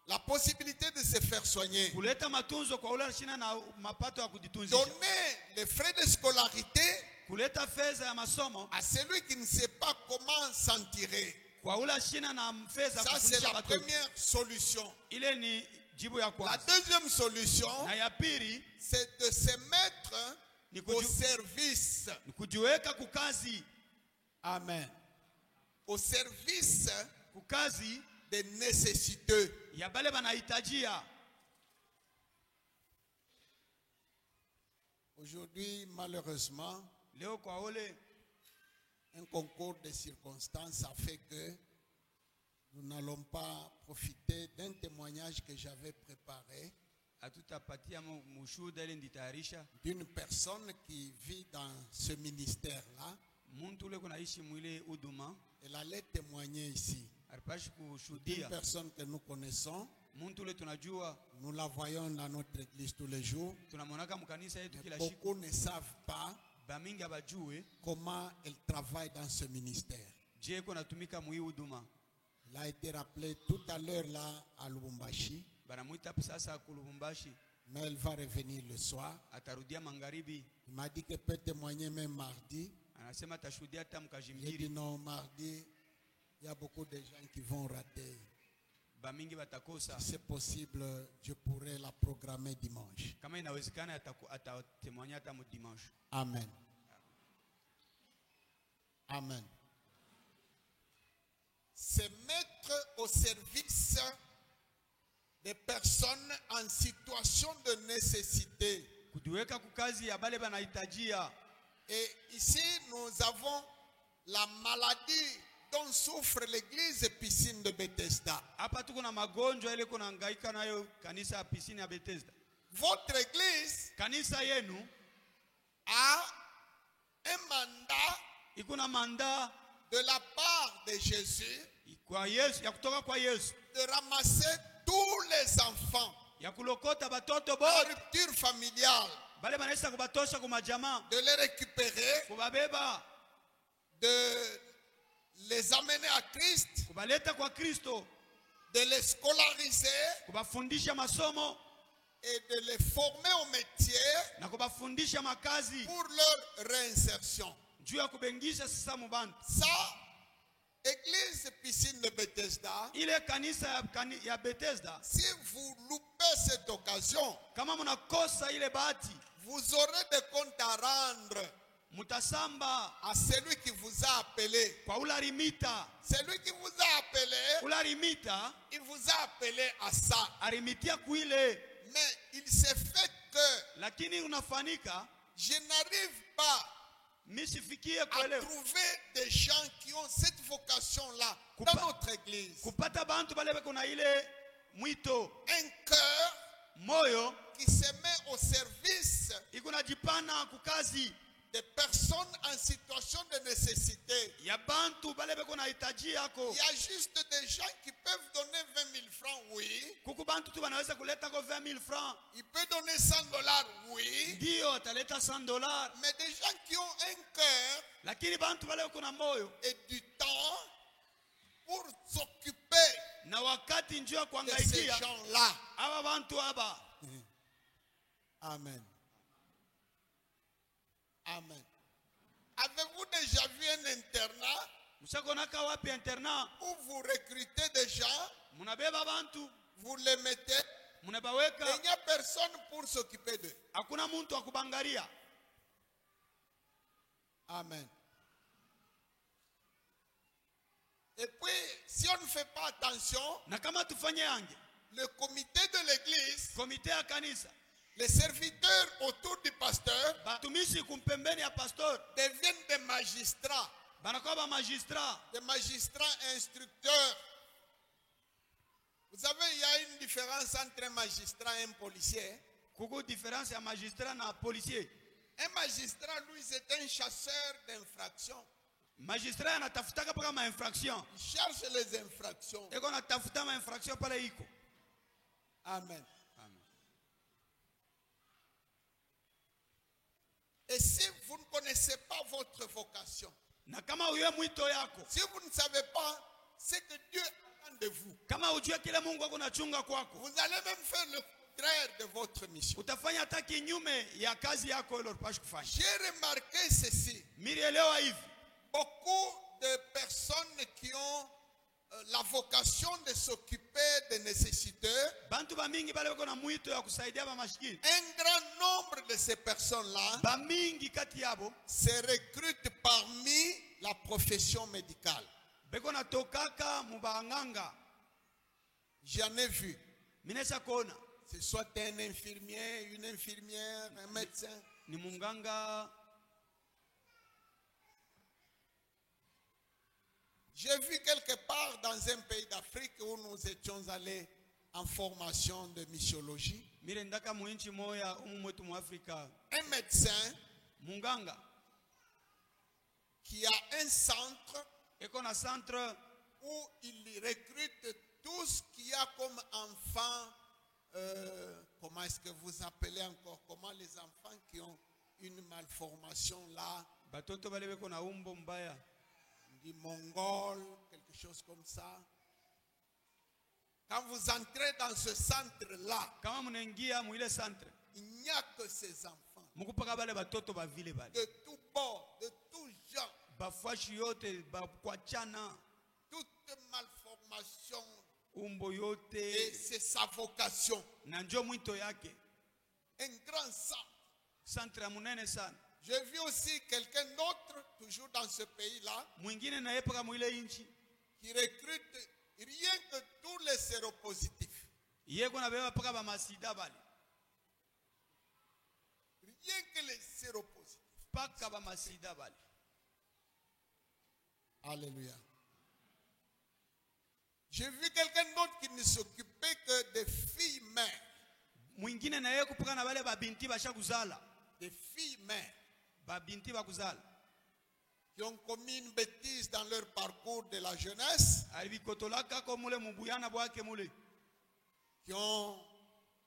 la possibilité de se faire soigner. Kuleta matunzo kwa ule ashina na mapato ya kujitunzisha. Donner les frais de scolarité Kuleta fedha ya masomo à celui qui ne sait pas comment s'en tirer. kwa ule ashina na fedha Ça, c'est kufundisha la watoto. première solution. Ile ni jibu ya La kwanza. deuxième solution, Na ya pili c'est de se mettre ni au service. kujiweka kukazi. Amen. Au service Kukazi des nécessiteux. ya bale banahitajia. Aujourd'hui, malheureusement, Leo kwa ule un concours de circonstances a fait que nous n'allons pas profiter d'un témoignage que j'avais préparé hatutapatia mushuda ile nditayarisha. d'une personne qui vit dans ce ministère-là. Muntu ule kunaishi mwile huduma Elle allait témoigner ici. alipashi Une kushuhudia. personne que nous connaissons, Muntu ule tunajua, nous la voyons dans notre église tous les jours. tunamwonaka mkanisa yetu Mais kila siku. beaucoup ne savent pas Bamingi abajue comment elle travaille dans ce ministère. je iko natumika mwi huduma. Il a été rappelé tout à l'heure là à Lubumbashi, Banamuita sasa kulubumbashi, mais elle va revenir le soir. atarudia magharibi. Il m'a dit qu'elle peut témoigner même mardi. Anasema atashuhudia hata J'ai dit mkajimbiri. non, mardi, il y a beaucoup de gens qui vont rater. Bamingi batakosa. Si c'est possible, je pourrais la programmer dimanche. Kama inawezekana atatemwanya hata mu dimanche. Amen. Amen. Se mettre au service des personnes en situation de nécessité. Kujiweka kukazi ya bale banahitajia. Et ici, nous avons la maladie dont souffre l'église piscine de Bethesda. Hapa tuko na magonjwa ile kuna hangaika nayo kanisa ya pisini ya Bethesda. Votre église Kanisa yenu a un mandat iko na manda de la part de Jésus kwa Yesu, ya kutoka kwa Yesu, de ramasser tous les enfants ya kulokota batoto en bote rupture familiale, bale banaisa kubatosha kwa majamaa, de les récupérer, kubabeba, de les amener à Christ, kubaleta kwa Kristo, de les scolariser kubafundisha masomo et de les former au métier na kubafundisha makazi pour leur réinsertion. juu ya kubengisha sasa mubantu. Ça, église piscine de Bethesda, Ile kanisa ya Bethesda, si vous loupez cette occasion, kama mnakosa ile bahati, vous aurez des comptes à rendre mutasamba à celui qui vous a appelé. kwa ularimita. Celui qui vous a appelé, Ularimita il vous a appelé à ça. arimitia kuile, Mais il s'est fait que lakini unafanika je n'arrive pas misifikie à kuelewa trouver des gens qui ont cette vocation-là Coupa- dans notre église. kupata bantu bale beko na ile mwito Un cœur moyo qui se met au service iko najipana kukazi des personnes en situation de nécessité. ya bantu bale beko na hitaji yako. Il y a juste des gens qui peuvent donner 20 000 francs, oui. Kuku bantu tu banaweza kuleta ko 20 000 francs. Il peut donner 100 $, oui. Ndio ataleta $100. Mais des gens qui ont un cœur Lakini bantu bale beko na moyo et du temps pour s'occuper na wakati njoo de ces kuangaikia gens-là. aba bantu aba. Amen. Amen. Avez-vous déjà vu un internat Mshakonaka wapi internat? où vous recrutez des gens, Munabeba bantu, vous les mettez, et munabaweka, il n'y a personne pour s'occuper d'eux. hakuna muntu wa kubangaria. Amen. Et puis, si on ne fait pas attention, Na kama tufanye ange, le comité de l'église, komite ya kanisa, les serviteurs autour du pasteur batumishi kumpembeni ya pastor, deviennent des magistrats banakuwa ba magistrat. instructeurs. Vous savez, il y a une différence entre un magistrat et un policier. Kuku différence ya magistrat na policier. Un magistrat, lui, c'est un chasseur d'infractions. Magistrat anatafutaka paka ma infraction. Il cherche les infractions. Eko natafuta ma infraction pale iko. Amen. Amen. Et si vous ne connaissez pas votre vocation, Na kama uye mwito yako, si vous ne savez pas ce que Dieu attend de vous, kama ujue kile Mungu ako nachunga kwako, vous allez même faire le contraire de votre mission. utafanya hata kinyume ya kazi yako ile unapaswa kufanya. J'ai remarqué ceci. Mirielewa hivi. Beaucoup de personnes qui ont la vocation de s'occuper des nécessiteux, Bantu ba mingi bale bako na mwito ya kusaidia ba mashikini. un grand nombre de ces personnes-là Ba mingi kati yabo se recrutent parmi la profession médicale. beko na tokaka mubanganga. J'en ai vu. Minesa kona C'est soit un infirmier, une infirmière, un médecin. ni munganga. J'ai vu quelque part dans un pays d'Afrique où nous étions allés en formation de missiologie, Mire ndaka muinchi moya umu mwetu mu Afrika. un médecin Munganga qui a un centre eko na centre où il recrute tout ce qu'il y a comme enfants, comment est-ce que vous appelez encore, comment les enfants qui ont une malformation là, batoto bale beko na umbo mbaya. du mongol, quelque chose comme ça. Quand vous entrez dans ce centre-là, Kama munaingia mu ile centre, il n'y a que ces enfants, mukupaka bale batoto ba vile bale. de tout bord, de tout genre, Bafashi yote bakwachana toute malformation, umbo et yote c'est sa vocation. na njo mwito yake. Un grand centre. Centre ya munene sana. J'ai vu aussi quelqu'un d'autre, toujours dans ce pays-là, Mwingine na yepaka mu ile inchi. qui recrute rien que tous les séropositifs. Yeko na beba paka ba masida bale. Rien que les séropositifs. Paka ba masida bale. Alléluia. J'ai vu quelqu'un d'autre qui ne s'occupait que des filles mères. Mwingine na yeko paka na bale ba binti basha kuzala. Des filles mères Ba binti ba kuzala. qui ont commis une bêtise dans leur parcours de la jeunesse, Alibikotolaka ko mule mubuyana bwake mule. qui ont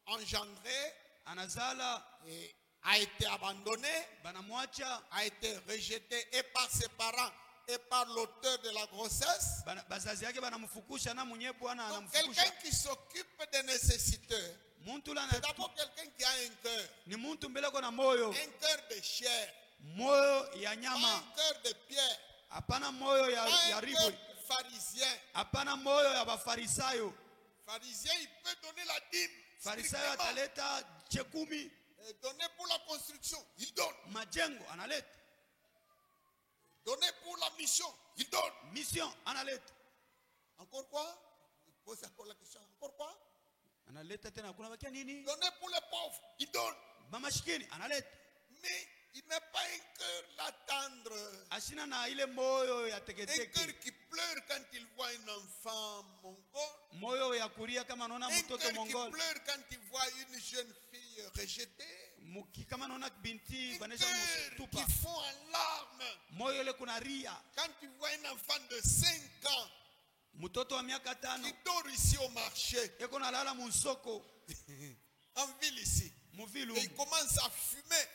engendré Anazala et a été abandonné, banamwacha a été rejeté et par ses parents et par l'auteur de la grossesse. bazazi yake banamfukusha na mwenye bwana Donc anamfukusha. quelqu'un qui s'occupe des nécessiteux, Muntu la c'est d'abord quelqu'un qui a un cœur. ni muntu mbele ko na moyo. Un cœur de chair, Moyo ya pas nyama. un cœur de pierre, Hapana moyo ya pas un ribo. cœur de pharisien. Hapana moyo ya bafarisayo. Pharisien, il peut donner la dîme. Farisayo strictement, ataleta chekumi et donner pour la construction, il donne. majengo analeta. Donner pour la mission, il donne. Mission analeta. Encore quoi? Il pose encore la question. Encore quoi? Analeta tena kuna bakia nini? Donner pour les pauvres, il donne. Mamashikini analeta. Mais il n'a pas un cœur là tendre. Ashina na ile moyo ya Un teketeke. cœur qui pleure quand il voit un enfant mongol. Moyo ya kulia kama naona Un mtoto cœur qui mongol. pleure quand il voit une jeune fille rejetée. kama naona binti Un banesha cœur mutupa qui fond en larmes. moyo ile kuna ria. Quand tu vois un enfant de 5 ans Mtoto wa miaka qui 5 dort ici au marché, eko nalala munsoko en ville ici, muvilu, et il commence à fumer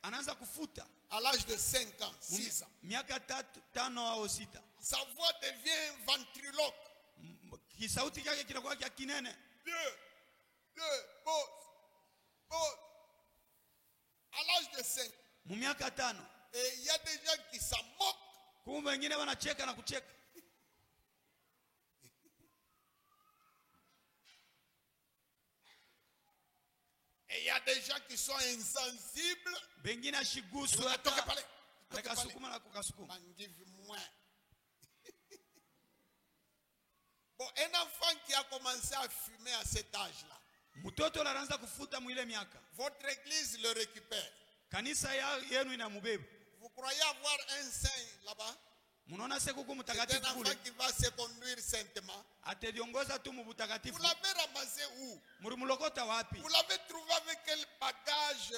anaanza kufuta à l'âge de 5 ans, 6 ans. miaka 5 au 6. Sa voix devient ventriloque. Kisauti chake kinakuwa kia kinene. Pause. À l'âge de 5. Miaka 5. Et il y a des gens qui s'en moquent. Kumbe wengine wanacheka na kucheka. Et il y a des gens qui sont insensibles. Bengine ashigusu Toke hata. pale. Akasukuma na kukasukuma. And give moins. Bon, un enfant qui a commencé à fumer à cet âge-là, Mtoto anaanza kufuta mwile miaka. votre église le récupère. Kanisa yenu inamubeba. Vous croyez avoir un saint là-bas? Munaona siku C'est un mtakatifu enfant kule. qui va se conduire saintement. Ateliongoza tu Vous mubutakatifu. l'avez ramassé où? Mulimulokota wapi? Vous l'avez trouvé avec quel bagage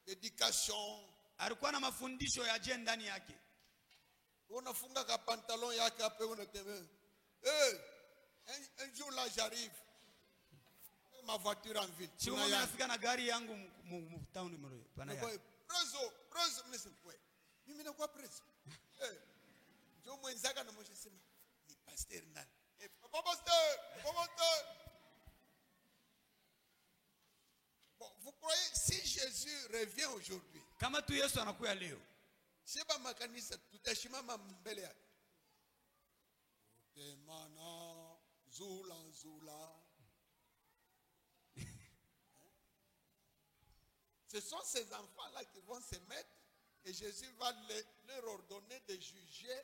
d'éducation? Alikuwa na mafundisho ya je ndani yake. Unafunga ka pantalon yake hapo unatembea. Un jour là j'arrive. Ma voiture en ville. Siku mimi nafika na gari yangu mu town mro pana yake. Preso msipwe. Mimi nakuwa preso. Ndio mwenzaka na mwisho sema ni pastor nani? Pastor. Bon, vous croyez si Jésus revient aujourd'hui? Kama tu Yesu anakuja leo. Sheba makanisa tutashimama mbele yake. Temana zula. Ce sont ces enfants-là qui vont se mettre et Jésus va leur ordonner de juger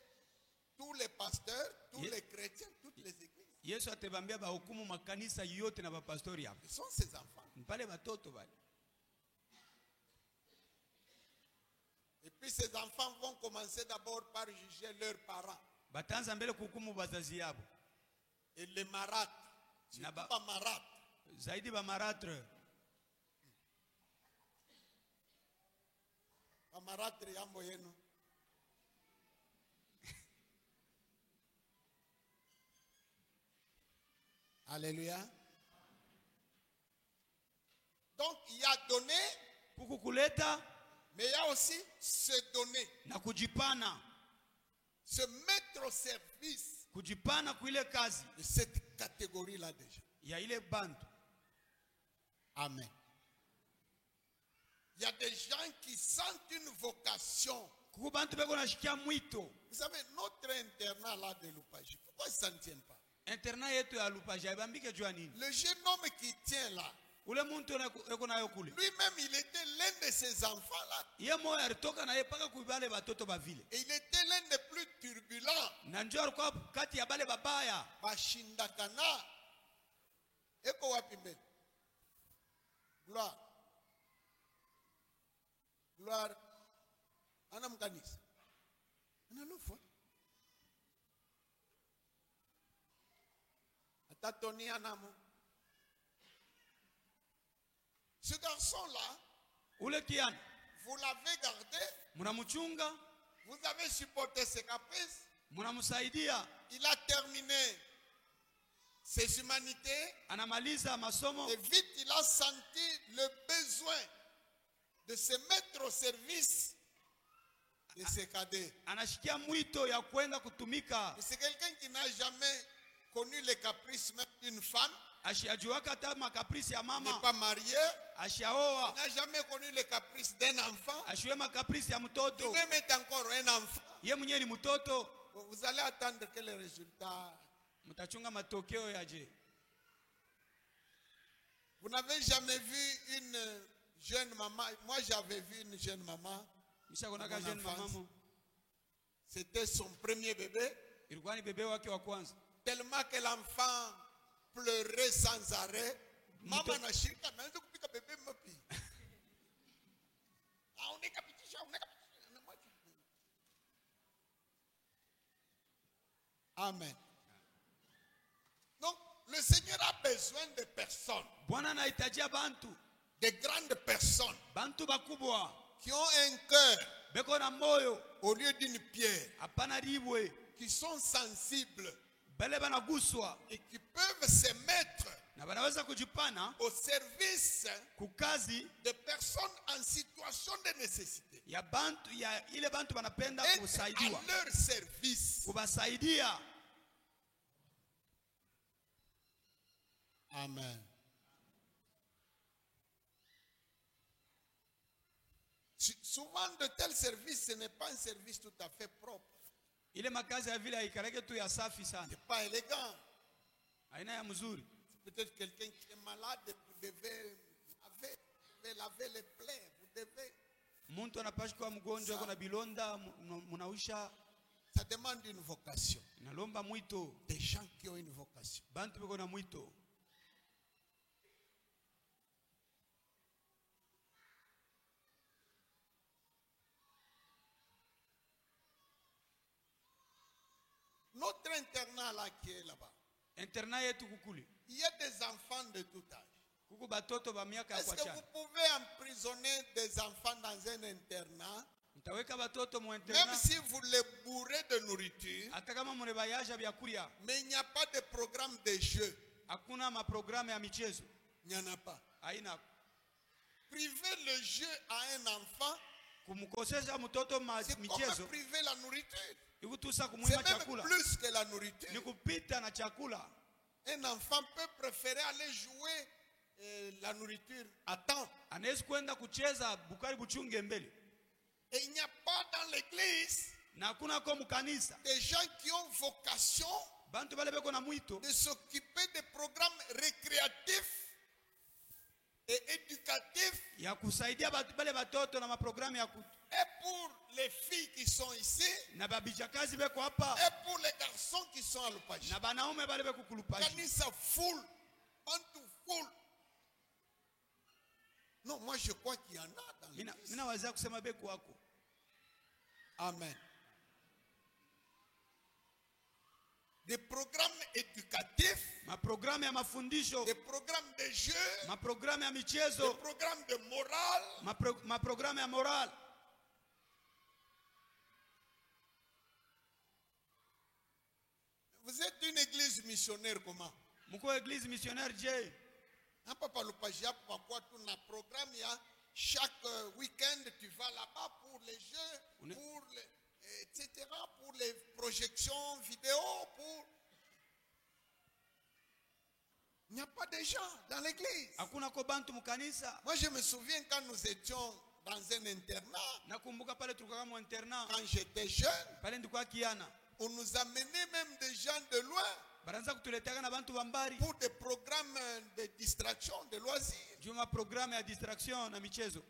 tous les pasteurs, tous les chrétiens, toutes les églises. Yesu atebambia bahukumu makanisa yote na bapastori hapo. Ce sont ces enfants. Mpale batoto bale. Et puis ces enfants vont commencer d'abord par juger leurs parents. Batanza mbele kuhukumu bazazi yabo. Et les marâtres. Surtout pas marâtres. Zaidi ba marâtre. Ba marâtre yambo yenu. Alléluia. Donc il y a donné, Kukuleta mais il y a aussi se donner. na kujipana. Se mettre au service Kujipana kuile kazi de cette catégorie-là déjà. ya ile bantu. Amen. Il y a des gens qui sentent une vocation. Kuku bantu beko nashikia mwito. Vous savez, notre internat là de Loupaji, pourquoi ça ne tient pas? Interna yetu ya Lupaja ibambike jua nini? Le jeune homme qui tient là, Ule muntu eko nayo kule. lui-même il était l'un de ces enfants là. Ye moyo alitoka na ye paka kuibale batoto bavile. Et il était l'un des plus turbulents. Na njoo alikuwa kati ya bale babaya. Bashindakana. Eko wapi mbele? Gloire. Gloire. Ana mkanisa. Ana lofa. Atatoni anamo. Ce garçon-là, Ule kiana. vous l'avez gardé, Munamuchunga. vous avez supporté ses caprices, Munamusaidia. il a terminé ses humanités, Anamaliza masomo. et vite il a senti le besoin de se mettre au service de ses cadets. Anashikia mwito ya kwenda kutumika. C'est quelqu'un qui n'a jamais connu les caprices même d'une femme, Ashiajuaka hata makaprisi ya n'est mama. pas marié, Ashaoa. n'a jamais connu les caprices d'un enfant, Ashiwe makaprisi ya mtoto. lui-même est encore un enfant. Ye mwenyewe ni mtoto. Vous allez attendre quel est le résultat. Mtachunga matokeo yaje. Vous n'avez jamais vu une jeune maman. Moi, j'avais vu une jeune maman. Mishakonaka Mon jeune enfance. mamamo. C'était son premier bébé. Ilikuwa ni bebe wake wa kwanza. Tellement que l'enfant pleurait sans arrêt. Maman n'a shirika, mais elle a bébé mapi. Ah, on est capitisha, on est capitisha. Amen. Donc, le Seigneur a besoin de personnes Bwana anahitajia bantu des grandes personnes bantu bakubwa qui ont un cœur beko na moyo au lieu d'une pierre, hapana libwe qui sont sensibles bale banaguswa et qui peuvent se mettre na banaweza kujipana au service kukazi de personnes en situation de nécessité. ya bantu ya ile bantu banapenda Être kusaidiwa à leur service. kubasaidia. Amen. Souvent de tels services, ce n'est pas un service tout à fait propre. Ile makazi ya vile haikareke tu ya safi sana, Ce n'est pas élégant. aina ya mzuri. Peut-être quelqu'un qui est malade, vous devez laver les plaies. Vous devez. Muntu anapaswa kuwa mgonjwa kuna bilonda munawisha, Ça demande une vocation. inalomba mwito, Des gens qui ont une vocation. bantu beko na mwito. Notre internat là qui est là-bas, Internat yetu kukuli il y a des enfants de tout âge. kuku batoto ba miaka ya Est-ce que kuachana. vous pouvez emprisonner des enfants dans un internat, Mtaweka batoto mu même internat si vous les bourrez de nourriture, hata kama munebayasha byakulia, mais il n'y a pas de programme de jeu. hakuna maprogramu ya michezo, Il n'y en a pas. haina. Priver le jeu à un enfant, Kumkosesha mtoto c'est comme michezo priver la nourriture. ikutusa C'est kumuima même chakula, plus que la ni nourriture. kupita na chakula. Un enfant peut préférer aller jouer la nourriture à temps. Anaweza kwenda kucheza bukari buchunge mbele, Et il n'y a pas dans l'église na hakuna kwa mkanisa des gens qui ont vocation bantu bale beko na mwito de s'occuper des programmes récréatifs et éducatifs. ya kusaidia bale batoto na maprogramu ya Et pour les filles qui sont ici, na babijakazi beko hapa et pour les garçons qui sont à l'opage. na banaume bale beko kulupaji. Kanisa full, pantou full. Non, moi je crois qu'il y en a dans l'église. Mina wazia kusema beko wako. Amen. Des programmes éducatifs, Maprogramu ya mafundisho, des programmes de jeu, maprogramu ya des michezo, programmes de morale. maprogramu ya moral. Vous êtes une église missionnaire comment? Mko église missionnaire je? Hein, papa Lopajia, pourquoi tout un programme, il y a chaque week-end tu vas là-bas pour les jeux, pour les, etc., pour les projections vidéo, pour... Il n'y a pas de gens dans l'église. Hakuna ko bantu mkanisa. Moi je me souviens quand nous étions dans un internat, Nakumbuka pale tulikuwa mu internat, quand j'étais jeune, pale ndikuwa kiana. on nous amenait même des gens de loin Baranza kutuletaka na bantu bambari pour des programmes de distraction, de loisirs. juma programu ya distraction na michezo.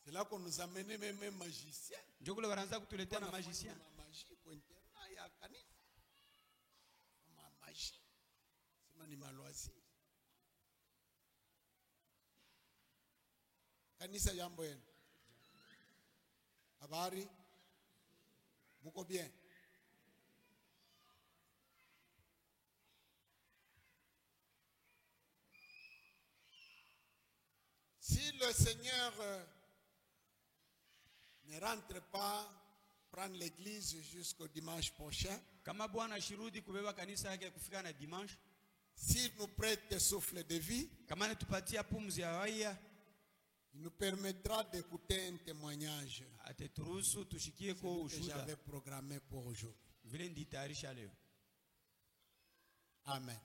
C'est là qu'on nous amenait même un magicien. Ndio kule baranza kutuletea na magicien. Magie pour internat ya kanisa. Ma magie. C'est ni maloisir. Kanisa jambo yenu. Habari? Muko bien? Si le Seigneur ne rentre pas, prendre l'église jusqu'au dimanche prochain, Kama Bwana shirudi kubeba kanisa yake kufika na dimanche, s'il nous prête souffle de vie, kama netupatia pumzi ya haya, il nous permettra d'écouter un témoignage ateturuhusu tushikie kwa que ushuhuda j'avais programmé pour aujourd'hui. vile nditayarisha leo. Amen.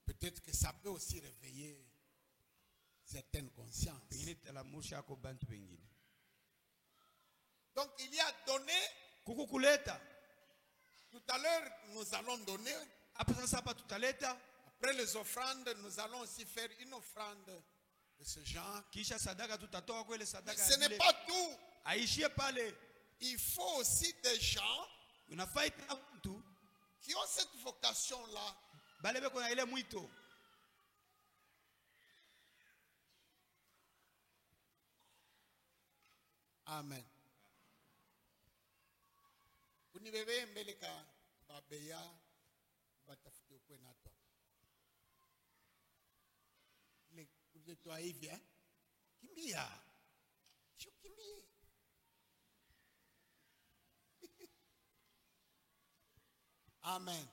Peut-être que ça peut aussi réveiller certaines consciences. Pengine talamusha kwa bantu wengine. Donc il y a donné, Kuku kuleta. tout à l'heure nous allons donner, Hapa sasa hapa tutaleta, après les offrandes nous allons aussi faire une offrande de ce genre. kisha sadaka tutatoa kwa ile Mais sadaka ce ya n'est vile. pas tout. Aishie pale. Il faut aussi des gens Unafai tena mtu qui ont cette vocation-là. bale beko na ile mwito. Amen. Unibebe mbele ka babeya batafute ukwe nato. de toi hivi, hein? Kimbia. Kimbie. Amen.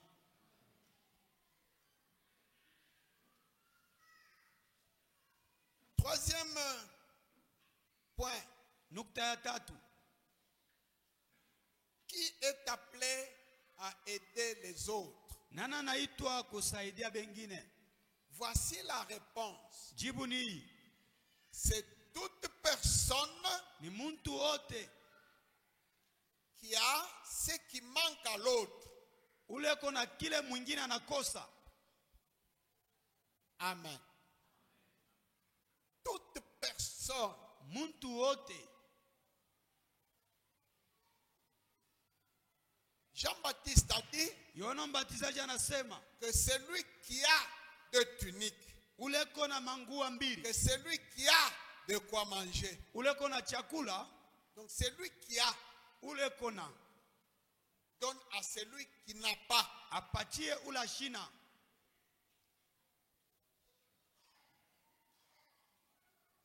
Troisième point. Nukta ya tatu. Qui est appelé à aider les autres? Nani anaitwa kusaidia bengine? Voici la réponse. Jibu ni hii. C'est toute personne Ni muntu wote qui a ce qui manque à l'autre. ule kona kile mwingine anakosa. Amen. Toute personne. Muntu wote. Jean-Baptiste a dit Yohana Mbatizaji anasema que celui qui a deux tuniques, ule kona mangua mbili, que celui qui a de quoi manger. ule kona chakula, Donc celui qui a ule kona donne à celui qui n'a pas. apatie ula shina.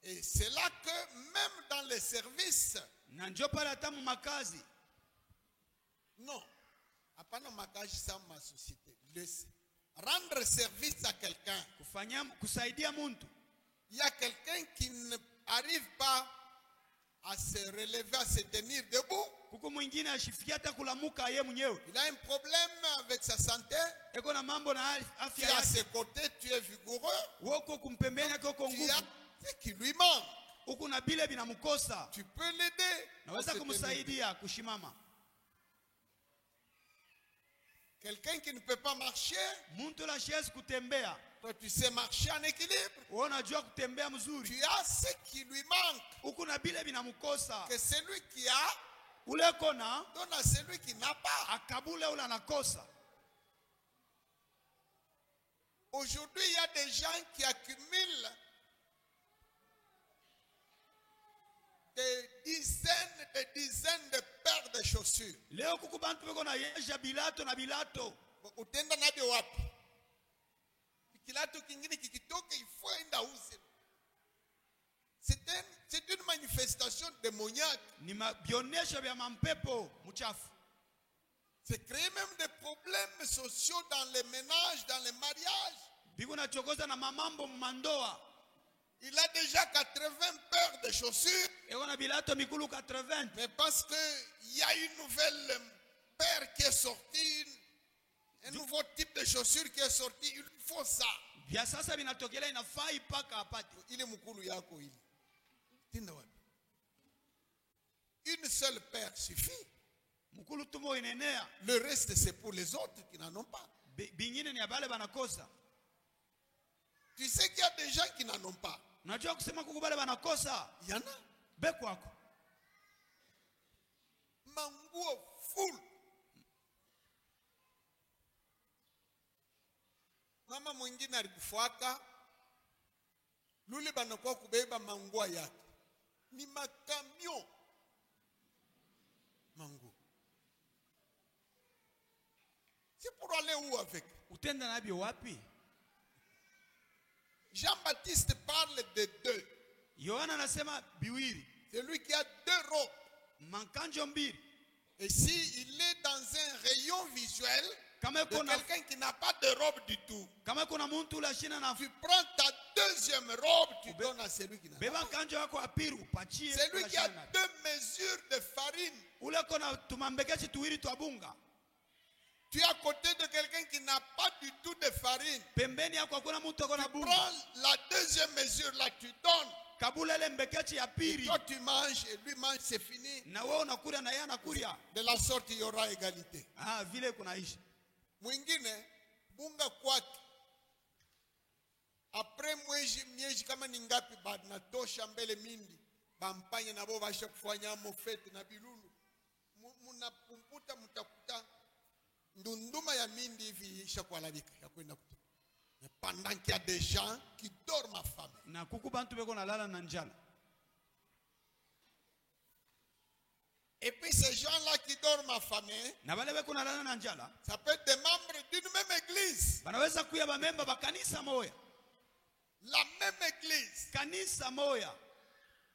Et c'est là que même dans les services, Na ndio pale hata mu makazi, non, hapana makazi sa ma société. Rendre service à quelqu'un. kusaidia muntu. Il y a quelqu'un qui n'arrive pas à se relever, à se tenir debout. Kuko mwingine ashifikia hata kulamuka yeye mwenyewe. Il a un problème avec sa santé. Eko na mambo na Tu afya es à yake. ses côtés, tu es vigoureux. Woko kumpembeni yake uko Tu as nguvu. ce qui lui manque. Huku na bile binamkosa. Tu peux l'aider. Naweza kumsaidia kushimama. Quelqu'un qui ne peut pas marcher, Muntu la shiwezi kutembea. toi tu sais marcher en équilibre. Wewe unajua kutembea mzuri. Tu as ce qui lui manque. Huku na bile binamkosa. Que celui qui a Ule kona donne à celui qui n'a pas. akabule ule anakosa. Aujourd'hui, il y a des gens qui accumulent des dizaines de paires de chaussures. Leo kuku bantu beko na yesha bilato na bilato. Utenda nabyo wapi? Kilato kingine kikitoka ifo enda uze. C'est une manifestation démoniaque. Ni mabionesho vya mampepo mchafu. C'est créer même des problèmes sociaux dans les ménages, dans les mariages. Biko na chokoza na mamambo mandoa. Il a déjà 80 paires de chaussures. Eko na bilato mikulu 80. Mais parce qu'il y a une nouvelle paire qui est sortie, un nouveau type de chaussure qui est sorti, il faut ça. Vya sasa vinatokea inafaa ipaka apate. Ile mukulu yako ile. Tinda wapi? Une seule paire suffit. Mukulu tumo inenea. Le reste c'est pour les autres qui n'en ont pas. Bingine ni abale banakosa. Tu sais qu'il y a des gens qui n'en ont pas. Unajua kusema kuku bale banakosa. Il y en a. Bekwako. Manguo full. Mama mwingine alikufuata. Lule banakuwa kubeba manguo yake. Ni makamio. Manguo. C'est pour aller où avec? Utenda nabyo wapi? Jean-Baptiste parle de deux. Yohana anasema biwili. Celui qui a deux robes. Mankanjo mbili. Et s'il est dans un rayon visuel Kama de quelqu'un qui n'a pas de robe du tout, kama kuna muntu la shina na tu prends ta deuxième robe, tu donnes à celui qui n'a beba pas. kanjo yako apiri upachie. Celui qui a deux mesures de farine. Ule kona tumambekechi tuwili twa bunga. Tu es à côté de quelqu'un qui n'a pas du tout de farine. Pembeni yako hakuna muntu akona Tu bunga. prends la deuxième mesure là, tu donnes. Kabula ile mbekechi ya pili. Toi tu manges et lui mange, c'est fini. Na wewe unakula na yeye anakulia. De la sorte il y aura égalité. Ah, vile kunaishi. Mwingine bunga kwake. Après miezi kama ni ngapi banatosha mbele mindi. Bampanye nabo basha kufanya mofete na bilulu. Munapumputa mutakuta ndunduma ya mindi hivi isha kualabika ya kwenda kutoka. Mais pendant qu'il y a des gens qui dorment à femme. Na kuku bantu beko na lala na njala. Et puis ces gens-là qui dorment affamés, Na wale beko na lala na njala. ça peut être des membres d'une même église. Banaweza kuya ba memba ba kanisa moya. La même église. kanisa moya.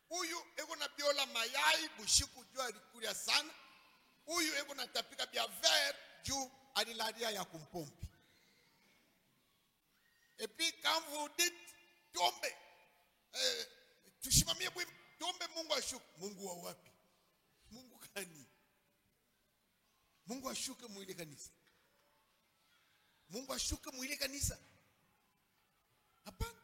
Huyu eko na biola mayai bushiku juu alikulia sana. Huyu eko na tapika bia ver juu alilalia ya kumpompi. Et puis quand vous dites tombe, tushimamie bwi tombe Mungu ashuke. Mungu wa wapi? Mungu gani? Mungu ashuke mwile kanisa. Mungu ashuke mwile kanisa. Hapana.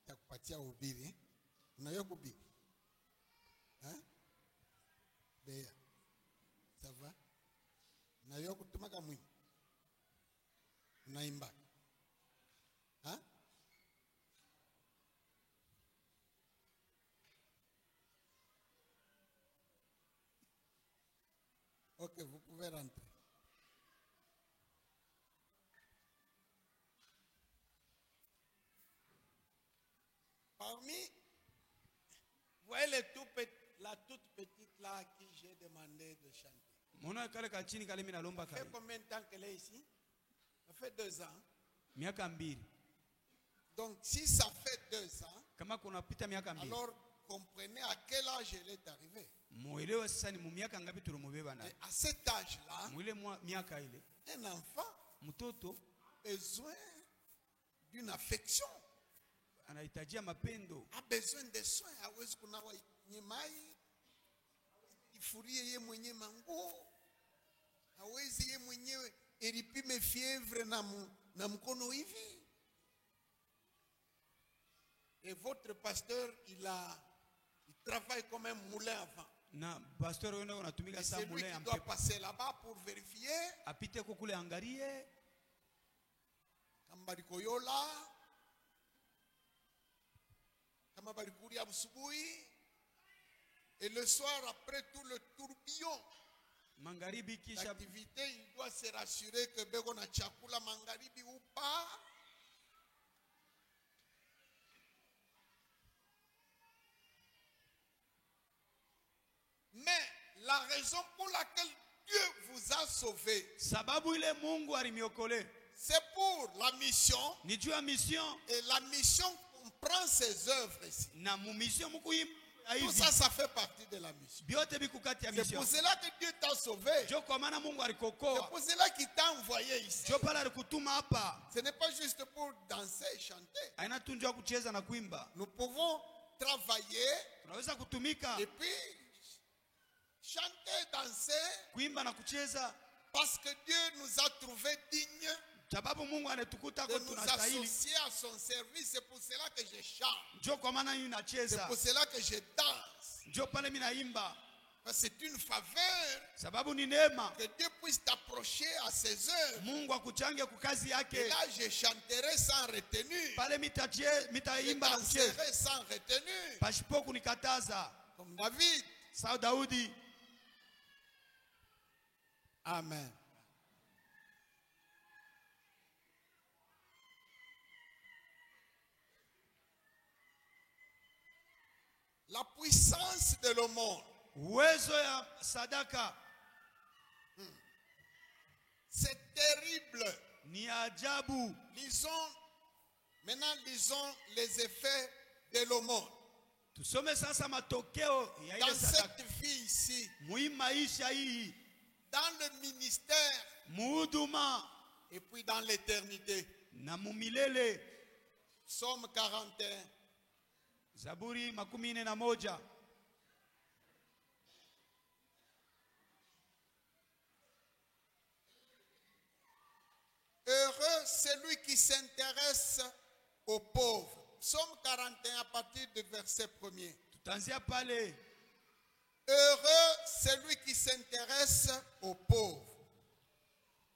Takupatia ubiri. Unaweza kubiri? Bea. Ça va? Unaweza kutumaka mwingi? Unaimba? Ok, vous pouvez rentrer. Parmi, voyez la toute petite là à qui j'ai demandé de chanter. Ça fait combien de temps qu'elle est ici? Ça fait 2 ans. Donc si ça fait 2 ans, alors comprenez à quel âge elle est arrivée. Et à cet âge-là, un enfant a besoin d'une affection, a besoin de soins. Ifurie ye mwenye manguo, hawezi ye mwenyewe eripime fievre na mkono hivi. Et votre pasteur, il travaille comme un moulin à vent. Et c'est lui qui doit passer là-bas pour vérifier. Kambarikoyola, Kamabarikuri Absubui. Et le soir, après tout le tourbillon d'activité, il doit se rassurer que Bego na chakula mangaribi ou pas. Mais la raison pour laquelle Dieu vous a sauvé, c'est pour la mission. Et la mission comprend ses œuvres ici. Tout ça, ça fait partie de la mission. C'est pour cela que Dieu t'a sauvé. C'est pour cela qu'il t'a envoyé ici. Ce n'est pas juste pour danser et chanter. Nous pouvons travailler et puis chanter, danser, parce que Dieu nous a trouvés dignes de nous associer à son service. C'est pour cela que je chante. C'est pour cela que je danse. C'est une faveur que Dieu puisse t'approcher à ses œuvres. Et là, je chanterai sans retenue. Je danserai sans retenue. Comme David. Amen. La puissance de l'aumône. C'est terrible. Maintenant, lisons les effets de l'aumône. Dans cette vie ici, dans le ministère, et puis dans l'éternité. Psaume 41. Zaburi 41. Heureux celui qui s'intéresse aux pauvres. Psaume 41 à partir du verset 1er. Heureux celui qui s'intéresse aux pauvres.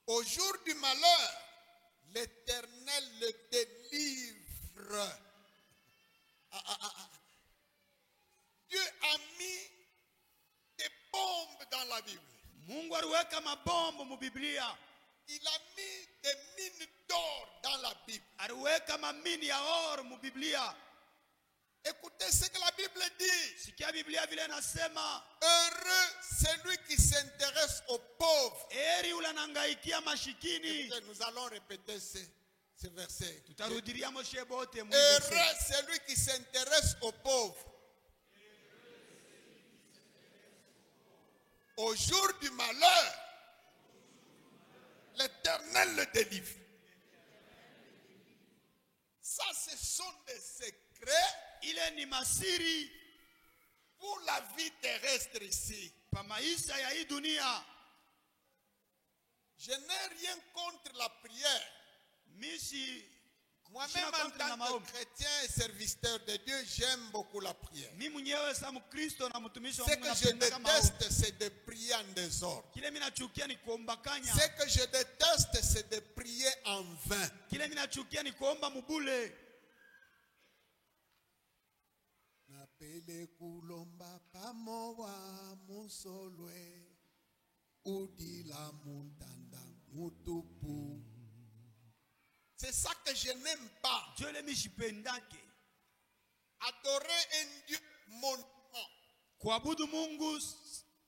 Au jour du malheur, l'Éternel le délivre. Dieu a mis des bombes dans la Bible. Il a mis des mines d'or dans la Bible. Écoutez ce que la Bible dit. Sikia Biblia vile inasema, Heureux celui qui s'intéresse aux pauvres. heri ule anangaikia mashikini. Écoutez, nous allons répéter ce verset. Tutarudilia moshe bote Heureux celui qui s'intéresse aux pauvres. Au jour du malheur, l'Éternel le délivre. Ça, ce sont des secrets ile ni masiri pour la vie terrestre ici. pa maisha ya hii dunia. Je n'ai rien contre la prière. Mishi Moi-même, en tant que chrétien et serviteur de Dieu, j'aime beaucoup la prière. mimi mwenyewe sa Mkristo na mtumishi wa Ce Mungu que je napenda maombi. déteste, c'est de prier en désordre. Kile mimi nachukia ni kuombakanya. Ce que je déteste, c'est de prier en vain. Kile mimi nachukia ni kuomba mubule. Napele kulomba pamoja musolwe udila muntanda mutupu. C'est ça que je n'aime pas. Dieu le mishipendake. Adorer un Dieu montant Kuabudu Mungu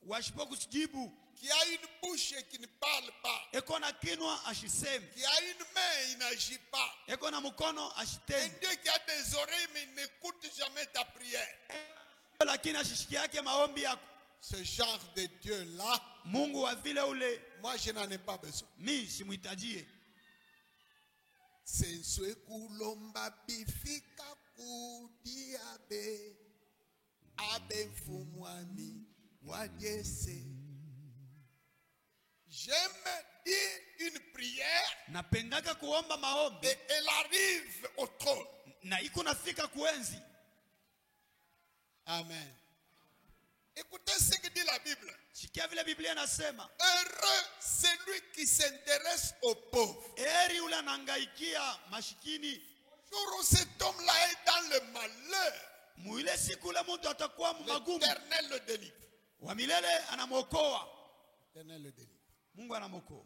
washipo kusijibu. qui a une bouche et qui ne parle pas, Eko na kinwa ashisemi. qui a une main, il n'agit pas. Eko na mkono Un ashitendi. Dieu qui a des oreilles mais il n'écoute jamais ta prière. Lakini ashishiki yake maombi yako. Ce genre de Dieu-là, Mungu wa vile ule moi je n'en ai pas besoin. mi simuhitajie. Senswe kulomba bifika kudiabe abe mfumwami wadiese. J'aime dire une prière Napendaka kuomba maombi et elle arrive au trône. na iko nafika kuenzi. Amen. Écoutez ce que dit la Bible. Sikia vile Biblia inasema, Heureux celui qui s'intéresse aux pauvres. heri ule anangaikia mashikini. Jour où cet homme-là est dans le malheur, Muile siku ule mtu atakuwa magumu, l'Éternel le délivre. wa milele anamwokoa. L'Éternel le délivre. Mungu anamwokoa.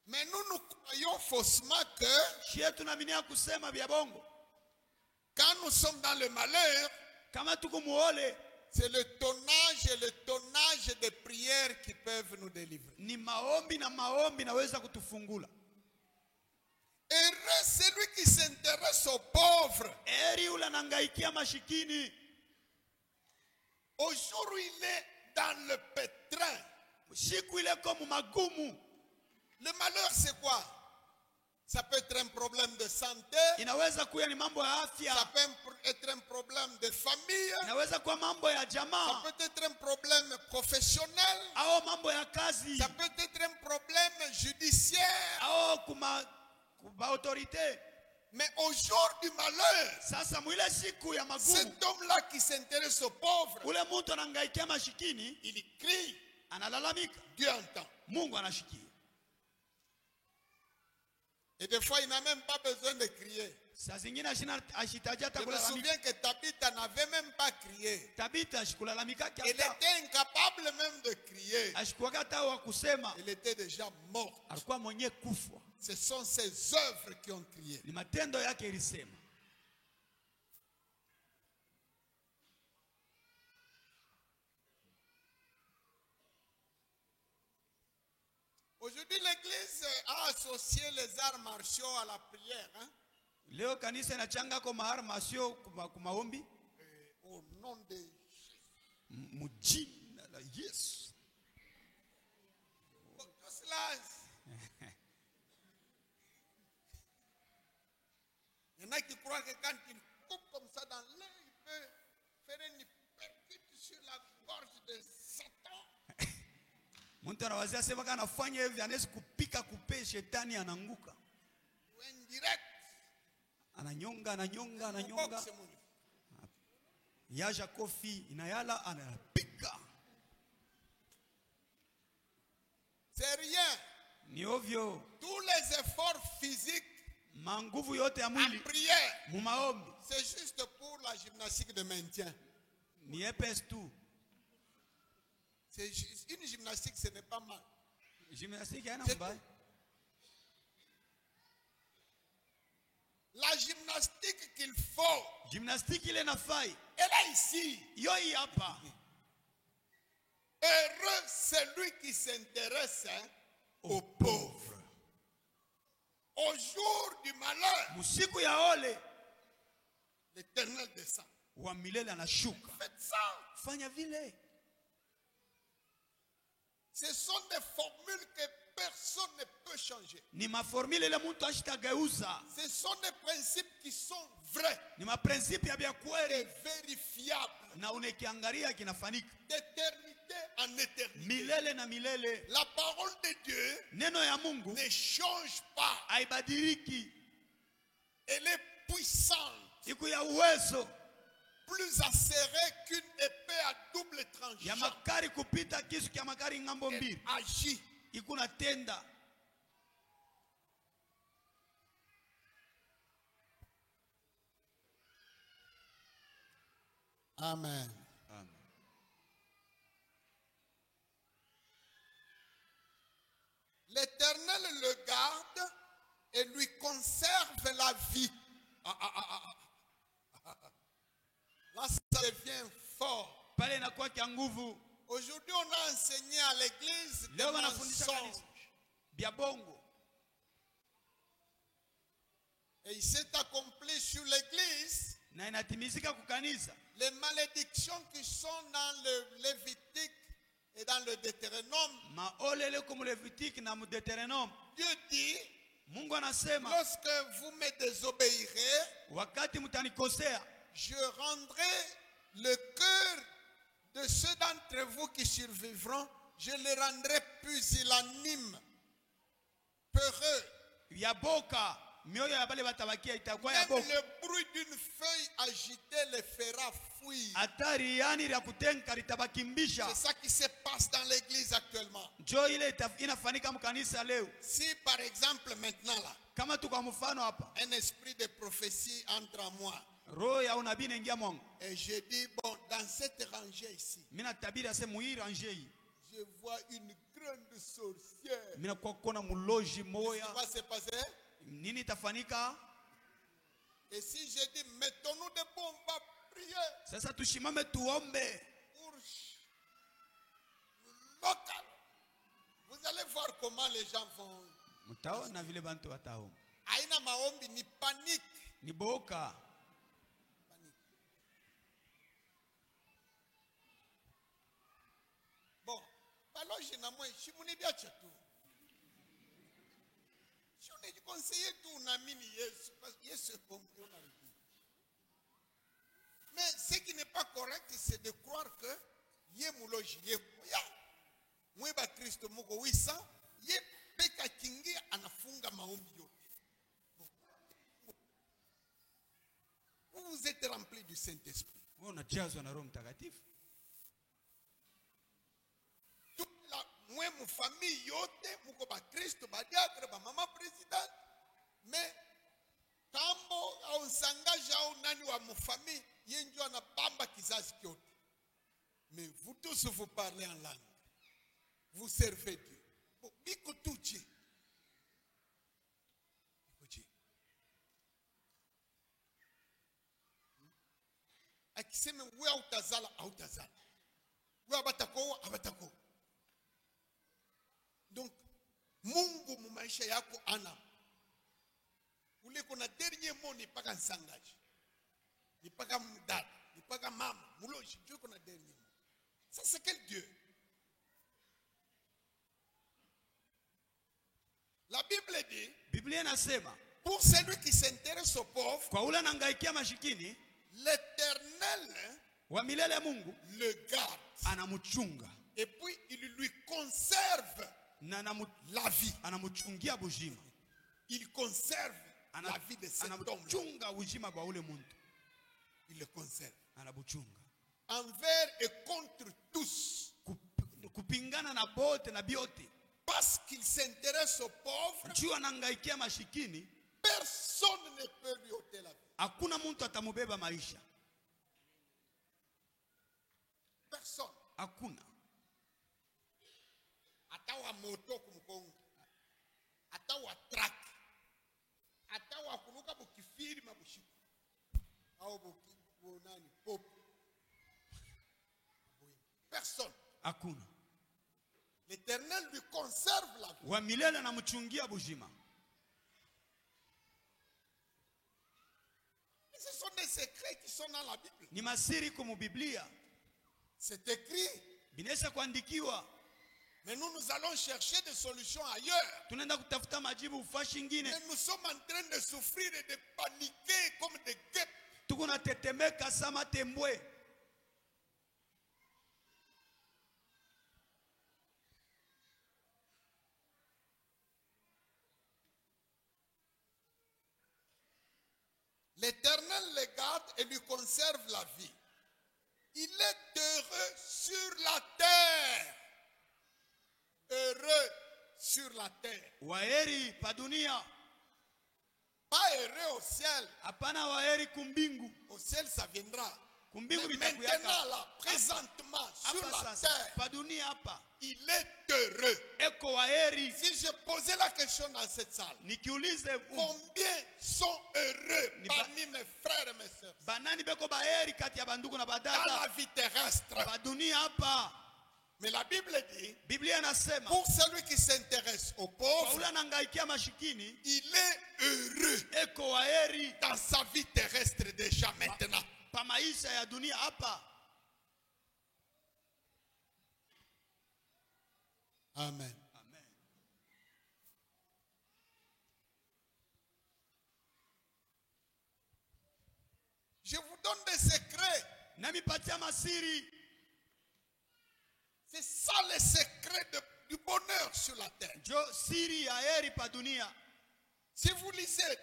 Mais nous croyons faussement que Shie tunaaminia kusema vya bongo. quand nous sommes dans le malheur, Kama tuko muole, c'est le tonnage de prières qui peuvent nous délivrer. ni maombi na maombi naweza kutufungula. Heureux celui qui s'intéresse aux pauvres. Heri ule anangaikia mashikini. Au jour où il est dans le pétrin, Siku ile komu magumu. le malheur c'est quoi? Ça peut être un problème de santé, Inaweza kuwa ni mambo ya ça afya. peut être un problème de famille, Inaweza kuwa mambo ya ça jamaa peut être un problème professionnel, au mambo ya kazi ça peut être un problème judiciaire. au kuma autorité. Mais au jour du malheur, Sasa mwile siku ya magumu, cet homme-là qui s'intéresse aux pauvres, ule mtu anangaikia mashikini, il crie, analalamika, Dieu entend. Mungu anashikia. Et des fois, il n'a même pas besoin de crier. Saa zingine ashitaji hata Je me kulalamika. souviens que Tabitha n'avait même pas crié. Tabita ashikulalamika Elle hata. était incapable même de crier. Ashikuwaga hata wa kusema, Elle était déjà morte. alikuwa mwenye kufwa. Ce sont ses œuvres qui ont crié. Ni matendo yake ilisema. Aujourd'hui, l'Église a associé les arts martiaux à la prière. Leo kanisa inachanga kwa maarmasio kwa maombi. Au nom de Mujina la Yesu. tout cela. Il y en a qui croient que quand il coupe comme ça dans l'air, il peut faire une percute sur la gorge de Satan. Mtu anawazia sema kana anafanya hivi anaweza kupika kupe shetani ananguka. Ou indirect. Ananyonga. Yaja kofi inayala anapiga. C'est rien. Ni ovyo. Tous les efforts physiques Manguvu yote ya en mwili prière, mu maombi c'est juste pour la gymnastique de maintien. ni epes tu. Une gymnastique, ce n'est pas mal. Gymnastique haina C'est mbaya. La gymnastique qu'il faut, Gymnastique ile na fai. elle est ici. Yo hii hapa. Heureux celui qui s'intéresse aux pauvres. Au jour du malheur, Musiku ya ole. l'Éternel descend. Wa milele anashuka. Faites ça. Fanya vile. Ce sont des formules que personne ne peut changer. Ni maformule ile mtu ashitageuza. Ce sont des principes qui sont vrais. Ni maprincipe ya bya Et kweli. vérifiables. Na unekiangalia kinafanika. D'éternité en éternité. Milele na milele. La parole de Dieu Neno ya Mungu ne change pas. haibadiliki. Elle est puissante. Iko ya uwezo. Plus acérée qu'une épée à double Ya tranchant. makari kupita kisu kya makari ngambo Elle mbili. agit. Iko na tenda. Amen. L'Éternel le garde et lui conserve la vie. Là, ça devient fort. Pale inakuwa kia nguvu. Aujourd'hui, on a enseigné à l'église des Leo wanafundisha kanisa mensonges. bya bongo. Et il s'est accompli sur l'église Na inatimizika kukanisa. les malédictions qui sont dans le Lévitique et dans le Deutéronome. Maolele comme Levitique na mu Deutéronome. Dieu dit, Mungu anasema lorsque vous me désobéirez, wakati mtanikosea je rendrai le cœur de ceux d'entre vous qui survivront, je les rendrai pusillanime, peureux. ya boka mioyo ya bale batabakia itakuwa ya Même boka. le bruit d'une feuille agitée les fera fuir. Hatari yani ya kutenka litabakimbisha. C'est ça qui se passe dans l'église actuellement. Njoo ile inafanika mkanisa leo. Si par exemple maintenant là, Kama tu kwa mfano hapa. un esprit de prophétie entre en moi, Roho ya unabii inaingia mwangu. et je dis, bon, dans cette rangée ici, Mina tabiri ase muiri anje hii. je vois une grande sorcière. Mina kwa kona muloji Qu'est-ce moya. qui va se passer? Nini itafanika? Et si je dis, mettons-nous debout, on va prier Sasa tushimame tuombe. pour local. Vous allez voir comment les gens vont. Mtaona vile bantu wataomba. Aina maombi ni panique. Ni boka. Bon, baloji na moi, si vous n'êtes pas tout. Si on est conseillé tout, on a mis Yesu, parce que Yesu est bon, on a dit. Mais ce qui n'est pas correct, c'est de croire que Yé mouloji, Yé ya. Mwe ba Kristo moko wisa, Yé peka kingi anafunga maombi yote. Vous êtes remplis du Saint-Esprit. Wewe unajazwa na Roho Mtakatifu. Mwe mu famille yote muko ba Kristo ba diacre ba mama président, mais tambo au nsangaja au nani wa mu famille yenjo anapamba kizazi kyote. Mais vous tous vous parlez en langue. Vous servez Dieu. Bon, biko tuchi. Akisema wewe utazala au utazala. Wewe abatako. Donc, Mungu mu maisha yako ana. Ule kuna dernier mot ni paka nsangaji. Ni paka mdada, ni paka mama, muloji, Dieu kuna dernier mot. Ça c'est quel Dieu? La Bible dit, Biblia inasema pour celui qui s'intéresse aux pauvres, kwa ule anangaikia mashikini, l'Éternel wa milele Mungu le garde. anamchunga Et puis il lui conserve na la vie. anamchungia bujima. Il conserve la vie de cet homme. Anamchunga ujima kwa ule muntu. Il le conserve. Anabuchunga. Envers et contre tous. Kupingana na bote na biote. Parce qu'il s'intéresse aux pauvres, Juu anangaikia mashikini, personne ne peut lui ôter la vie. hakuna muntu atamubeba maisha. Personne. Hakuna. Atawa moto kumukonga. Atawa track. Atawa kuruka bukifiri Personne. Hakuna. L'Éternel lui conserve la vie. Wa milele anamchungia bujima. Ce sont des secrets qui sont dans la Bible. Ni masiri kwa Biblia. C'est écrit. Binaweza kuandikiwa. Mais nous allons chercher des solutions ailleurs. Tunaenda kutafuta majibu ufashi ngine. Mais nous sommes en train de souffrir et de paniquer comme des guêpes. Tuko na tetemeka sama tembwe. L'Éternel les garde et lui conserve la vie. Il est heureux sur la terre. Heureux sur la terre. Waheri pa dunia. Pas heureux au ciel. Hapana waheri kumbingu. Au ciel ça viendra. Kumbingu Mais bitakuyaka. maintenant là, présentement sur Hapa la sasa, terre, pa dunia hapa. il est heureux. Eko waheri. Si je posais la question dans cette salle, Nikiulize combien sont heureux Ni parmi mes frères et mes sœurs banani beko baheri kati ya bandugu na dans badada la vie terrestre? pa dunia hapa. Mais la Bible dit, Biblia inasema pour celui qui s'intéresse aux kwa pauvres, ule anangaikia mashikini il est heureux eko waheri dans sa vie terrestre déjà maintenant. pa maisha ya dunia hapa. Amen. Amen. Je vous donne des secrets. Nami patia masiri. C'est ça le secret du bonheur sur la terre. Jo siri ya heri pa dunia. Si vous lisez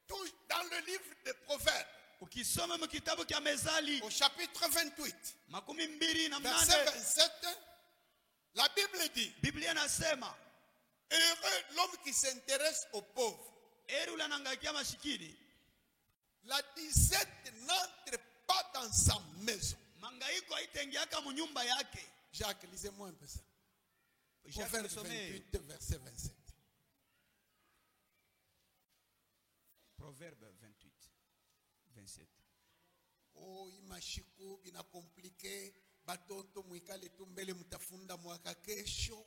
tout dans le livre des Proverbes, Ukisoma mu kitabu kya Mezali au chapitre 28, makumi mbili na verset mnane 27, la Bible dit, Biblia inasema heureux l'homme qui s'intéresse aux pauvres. heri ule anangaikia mashikini. La disette n'entre pas dans sa maison. Mangaiko haitengiaka mu nyumba yake. Jacques, lisez-moi un peu ça. Jacques, Proverbe nisomee. 28, verset 27. Proverbe 28, 27. Oh, imashiku bina compliqué. Batoto mwikale tumbele mutafunda mwaka kesho.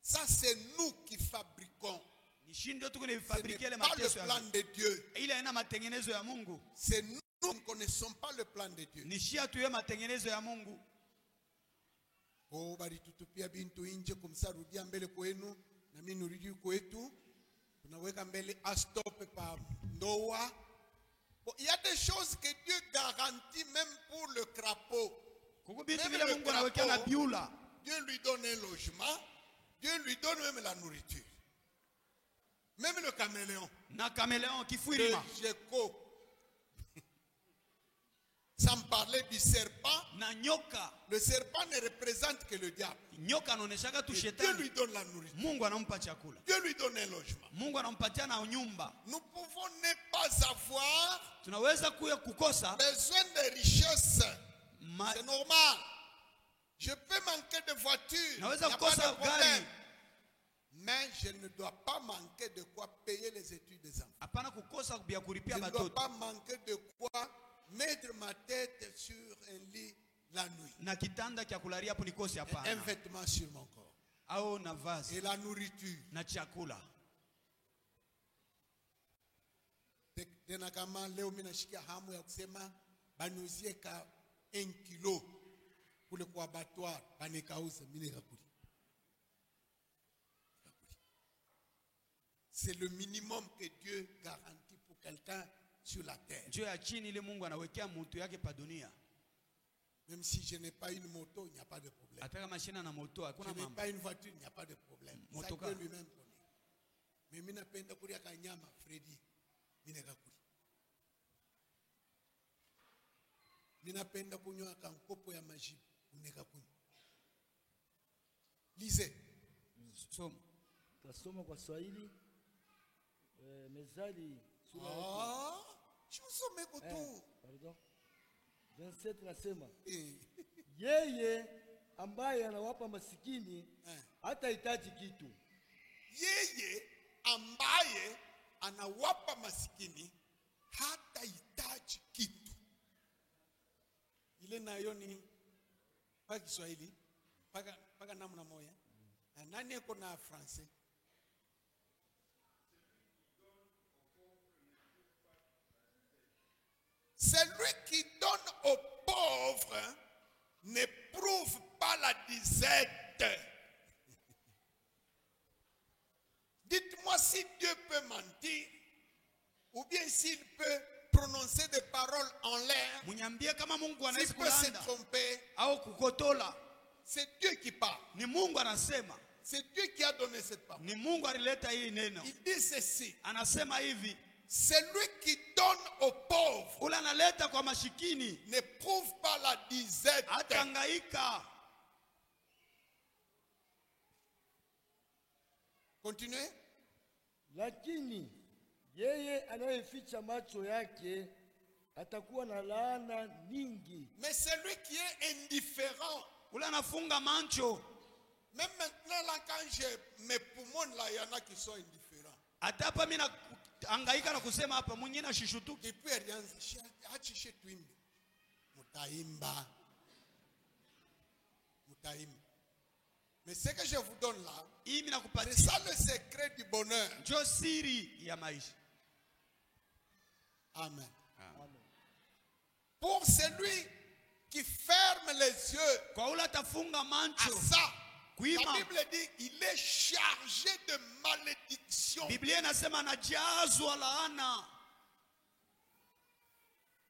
Ça c'est nous qui fabriquons. Nishi ndio tuko Ce nifabrike n'est le pas le mateso plan ya de Dieu. ile haina matengenezo ya Mungu. C'est nous qui ne connaissons pas le plan de Dieu. Nishi atuye matengenezo ya Mungu. Oh, balitutupia bintu nje kumsarudia mbele kwenu na mimi nirudi kwetu. Tunaweka mbele a stop pa ndoa. Bon, il y a des choses que Dieu garantit même pour le crapaud. Kuko bintu Même vile le Mungu anawekea na crapaud, biula. Dieu lui donne un logement. Dieu lui donne même la nourriture. Même le caméléon. Na kameleon Le kifuirima. gecko. Sans parler du serpent. Na nyoka. Le serpent ne représente que le diable. Nyoka anaoneshaka tu Et Dieu shetani. lui donne la nourriture. Mungu anampa chakula. Dieu lui donne un logement. Mungu anampatia na nyumba. Nous pouvons ne pas avoir Tunaweza kukosa besoin de richesses. C'est normal. Je peux manquer de voiture. Il n'y naweza a pas kukosa de problème. gari. Mais je ne dois pas manquer de quoi payer les études des enfants. Hapana kukosa bia Je kulipia ne dois batoto. pas manquer de quoi mettre ma tête sur un lit la nuit. Na kitanda kya kularia hapo nikose Un hapana. vêtement sur mon corps. Au na vazi Et la nourriture. na chakula. Tena kama leo mimi nashikia hamu ya kusema banyuzie ka 1 kilo kule kwa abattoir banikauza mimi nikakuli. C'est le minimum que Dieu garantit pour quelqu'un sur la terre. Njoo ya chini ile Mungu anawekea mtu yake pa dunia. Même si je n'ai pas une moto, il n'y a pas de problème. Hata kama shina na moto Je hakuna n'ai mambo. pas une voiture, il n'y a pas de problème. Ça Motoka. Dieu lui-même connaît. Mais mimi napenda kulia kanyama Freddy. Mimi nikakuli. Mimi napenda kunywa kankopo ya majibu. Nikakuli. Lisez. So Tasoma kwa Swahili. Mezali sura Ah, je vous somme tout. pardon. 27 nasema Eh, yeye ambaye anawapa masikini hatahitaji kitu. Yeye ambaye anawapa masikini hatahitaji kitu. Ile na yoni pa Kiswahili paka namna moya. Nani eko na français? Celui qui donne aux pauvres n'éprouve pas la disette. Dites-moi si Dieu peut mentir ou bien s'il peut prononcer des paroles en l'air. Munyambie kama Mungu S'il anaweza peut se kulanda tromper, au kukotola. c'est Dieu qui parle. Ni Mungu anasema. C'est Dieu qui a donné cette parole. Ni Mungu alileta hii neno. Il dit ceci: Anasema hivi, celui qui donne aux pauvres ule analeta kwa mashikini n'éprouve pas la disette. hatangaika. Continuez. Lakini yeye anayeficha macho yake atakuwa na laana nyingi. Mais celui qui est indifférent, Ule anafunga mancho. même maintenant là quand je me poumonne là, il y en a qui sont indifférents. Hata hapa mimi nahangaika na kusema hapa mwingine ashishutuki. Depuis alianza achishe tuimbe. Mutaimba. Mais ce que je vous donne là, Hii mimi c'est nakupatia ça le secret du bonheur. ndio siri ya maisha. Amen. Amen. Pour celui qui ferme les yeux Kwa ule atafunga à mancho. ça, la Kuima. Bible dit il est chargé de malédiction. Biblia inasema anajazwa laana.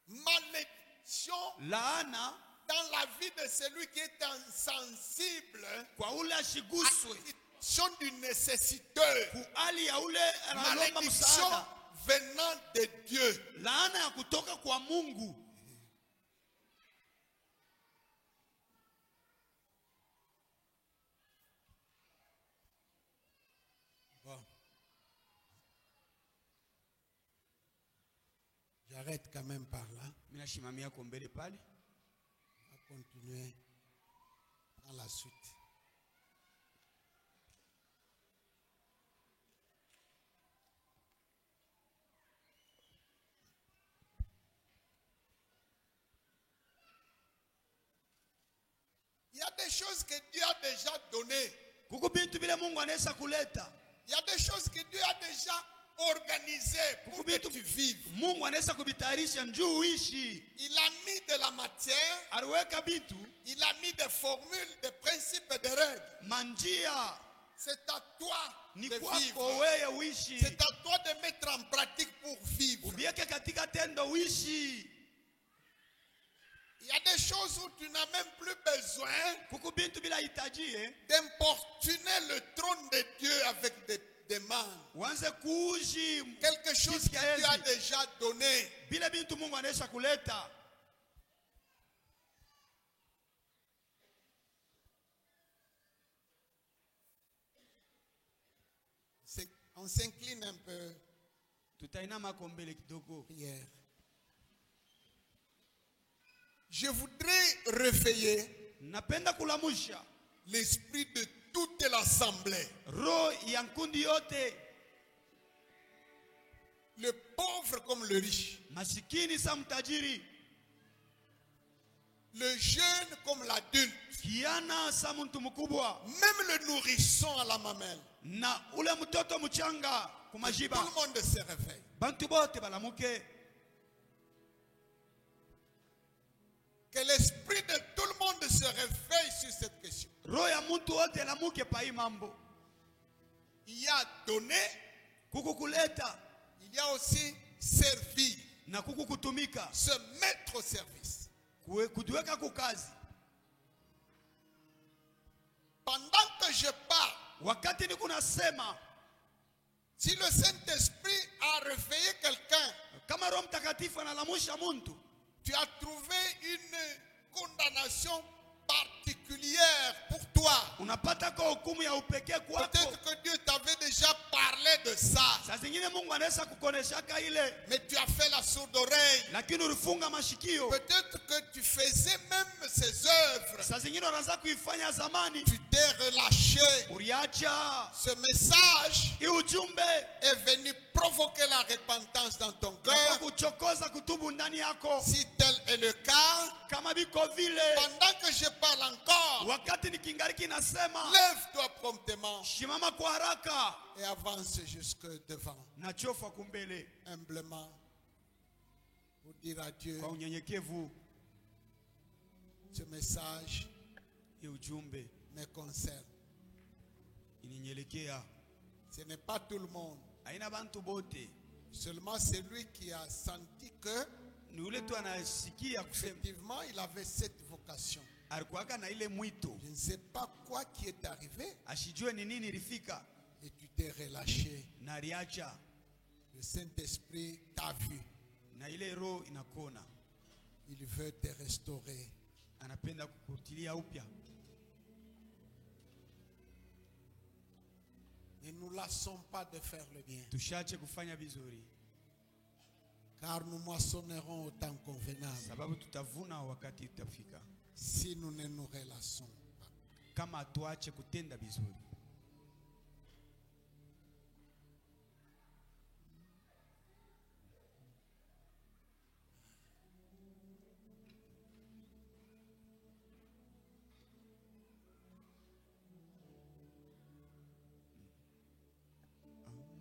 Malédiction Laana dans la vie de celui qui est insensible kwa ule à ashiguswe. la situation du nécessiteur. Hali ya ule analomba Malédiction msaada. venant de Dieu. Laana ya kutoka kwa Mungu. Bon. J'arrête quand même par là. Mimi nashimamia kwa mbele pale. On va continuer dans la suite. Il y a des choses que Dieu a déjà données. Kuko bintu bile Mungu anaweza kuleta. Il y a des choses que Dieu a déjà organisées pour que tu vives. Mungu anaweza kubitayarisha njoo uishi. Il a mis de la matière, Aliweka bintu il a mis des formules, des principes et des règles. manjia C'est à toi ni de kwako vivre. wewe uishi. C'est à toi de mettre en pratique pour vivre. Ubieke katika tendo uishi. Il y a des choses où tu n'as même plus besoin Kuko bintu bila hitajie. d'importuner le trône de Dieu avec des demandes. Uanze kuuji Quelque chose que Dieu a déjà donné. bila bintu Mungu anaweza kuleta. On s'incline un peu. Tutainama kwa mbele kidogo. Prière. Je voudrais réveiller Napenda kulamusha l'esprit de toute l'assemblée. roho ya nkundi yote, Le pauvre comme le riche. masikini sa mtajiri, Le jeune comme l'adulte. kiana sa mtu mkubwa, Même le nourrisson à la mamelle. na ule mtoto mchanga Tout kumajiba. le monde se réveille. Bantu bote balamuke. Que l'esprit de tout le monde se réveille sur cette question. Roho ya mtu wote lamuke pa hii mambo. Il y a donné, Kuku kuleta il y a aussi servir. na kuku kutumika, Se mettre au service. kutuweka kukazi. Pendant que je parle, Wakati ni kunasema, si le Saint-Esprit a réveillé quelqu'un, kama Roho Mtakatifu analamusha muntu, tu as trouvé une condamnation particulière pour toi. unapata kwa hukumu ya upekee kwako. Peut-être que Dieu t'avait déjà parlé de ça. Saa zingine Mungu anaweza kukoneshaka ile, Mais tu as fait la sourde oreille. lakini ulifunga mashikio. Peut-être que tu faisais même ces œuvres. Saa zingine unaanza kuifanya zamani, Tu t'es relâché. uliacha. Ce message Hii ujumbe est venu provoquer la repentance dans ton na cœur. kuchokoza kutubu ndani yako. Si tel est le cas, Kama biko vile, pendant que je parle encore, wakati nikingariki nasema, lève-toi promptement shimama kwa haraka et avance jusque devant, na chofa kumbele, humblement, pour dire à Dieu, kwa unyenyekevu. ce message Hii ujumbe me concerne. ininyelekea, Ce n'est pas tout le monde, haina bantu bote, seulement celui qui a senti que, ni ule tu anasikia kusema effectivement, il avait cette vocation. alikuwaka na ile mwito, Je ne sais pas quoi qui est arrivé ashijue ni nini ilifika et tu t'es relâché. na aliacha, Le Saint-Esprit t'a vu. na ile roho inakona, Il veut te restaurer. anapenda kukutilia upya. Ne nous lassons pas de faire le bien, Tushache kufanya vizuri, car nous moissonnerons au temps convenable sababu tutavuna wakati utafika, si nous ne nous relâchons pas. kama tuache kutenda vizuri.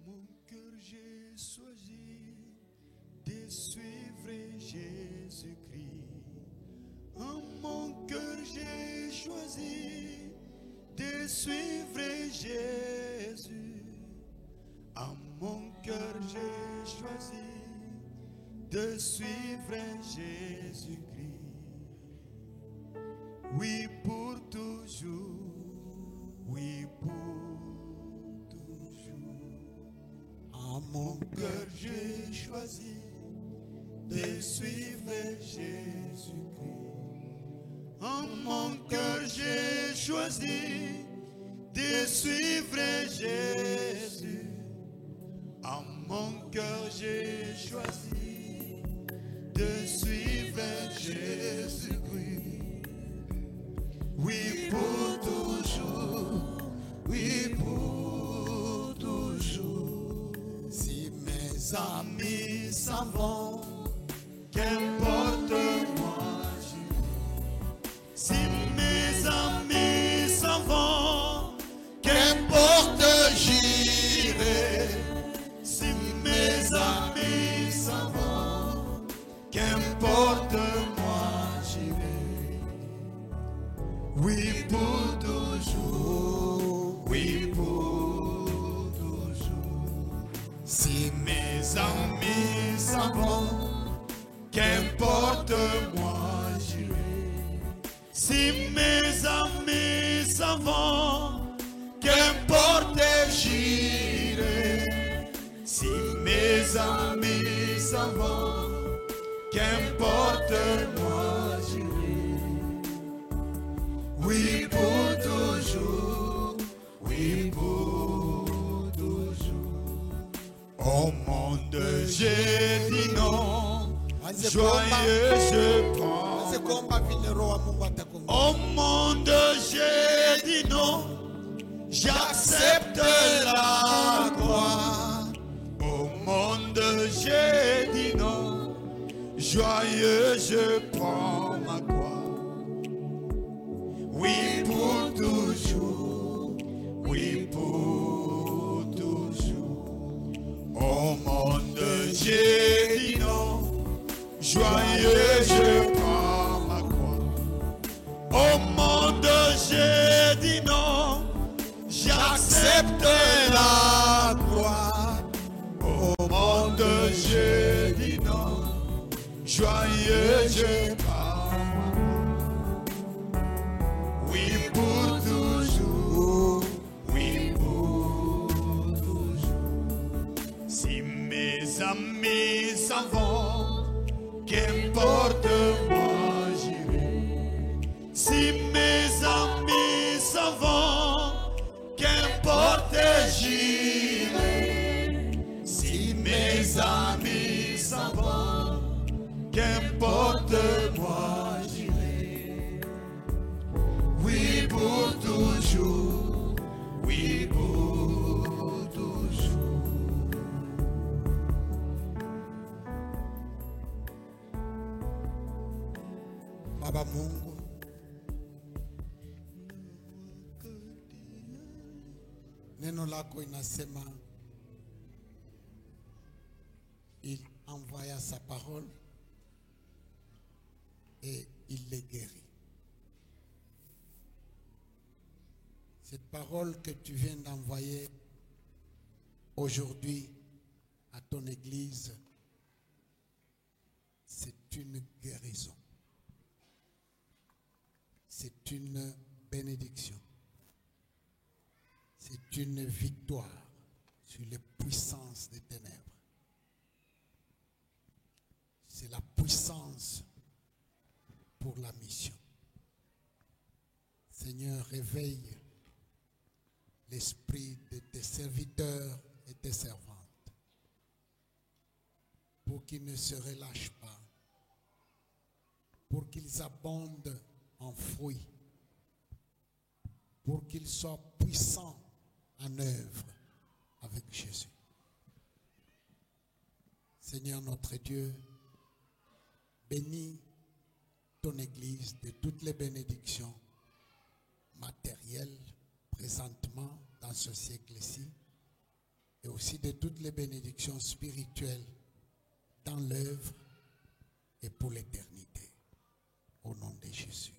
Mon cœur j'ai choisi de suivre Jésus-Christ. En mon cœur j'ai choisi de suivre Jésus. En mon cœur j'ai choisi de suivre Jésus-Christ. Oui pour toujours, oui pour En mon cœur j'ai choisi de suivre Jésus-Christ. En mon cœur j'ai choisi de suivre Jésus. En mon cœur j'ai choisi de suivre Jésus-Christ. Oui pour toujours, oui pour toujours. Si mes Amis s'en vont, qu'importe moi j'irai. Si mes amis s'en vont, qu'importe j'irai. Si mes amis s'en vont, qu'importe moi j'irai. Oui pour toujours, oui pour toujours. Si mes amis s'en vont, qu'importe moi j'irai. Si mes amis s'en vont, qu'importe j'irai. Si mes amis s'en vont, qu'importe moi j'irai. Oui pour toujours, oui pour toujours. Au monde j'ai dit non, joyeux je prends. Sekomba vile roho wa Mungu atakuongoza. Au monde j'ai dit non, j'accepte la croix. Au monde j'ai dit non, joyeux je prends ma croix. Oui pour toujours, oui pour toujours. Au monde j'ai dit non, joyeux je prends ma croix. Au monde j'ai dit non, j'accepte la croix. Au monde j'ai dit non, joyeux je prends ma croix. Oui pour toujours, oui pour toujours. Si mes amis s'en vont, qu'importe moi j'irai. Si mes amis s'en vont, Mungu. Neno lako inasema il envoya sa parole et il les guérit. Cette parole que tu viens d'envoyer aujourd'hui à ton église, c'est une guérison. C'est une bénédiction. C'est une victoire sur les puissances des ténèbres. C'est la puissance pour la mission. Seigneur, réveille l'esprit de tes serviteurs et tes servantes pour qu'ils ne se relâchent pas, pour qu'ils abondent en fruits, pour qu'ils soient puissants en œuvre avec Jésus. Seigneur notre Dieu, bénis ton Église de toutes les bénédictions matérielles présentement dans ce siècle-ci et aussi de toutes les bénédictions spirituelles dans l'œuvre et pour l'éternité. Au nom de Jésus.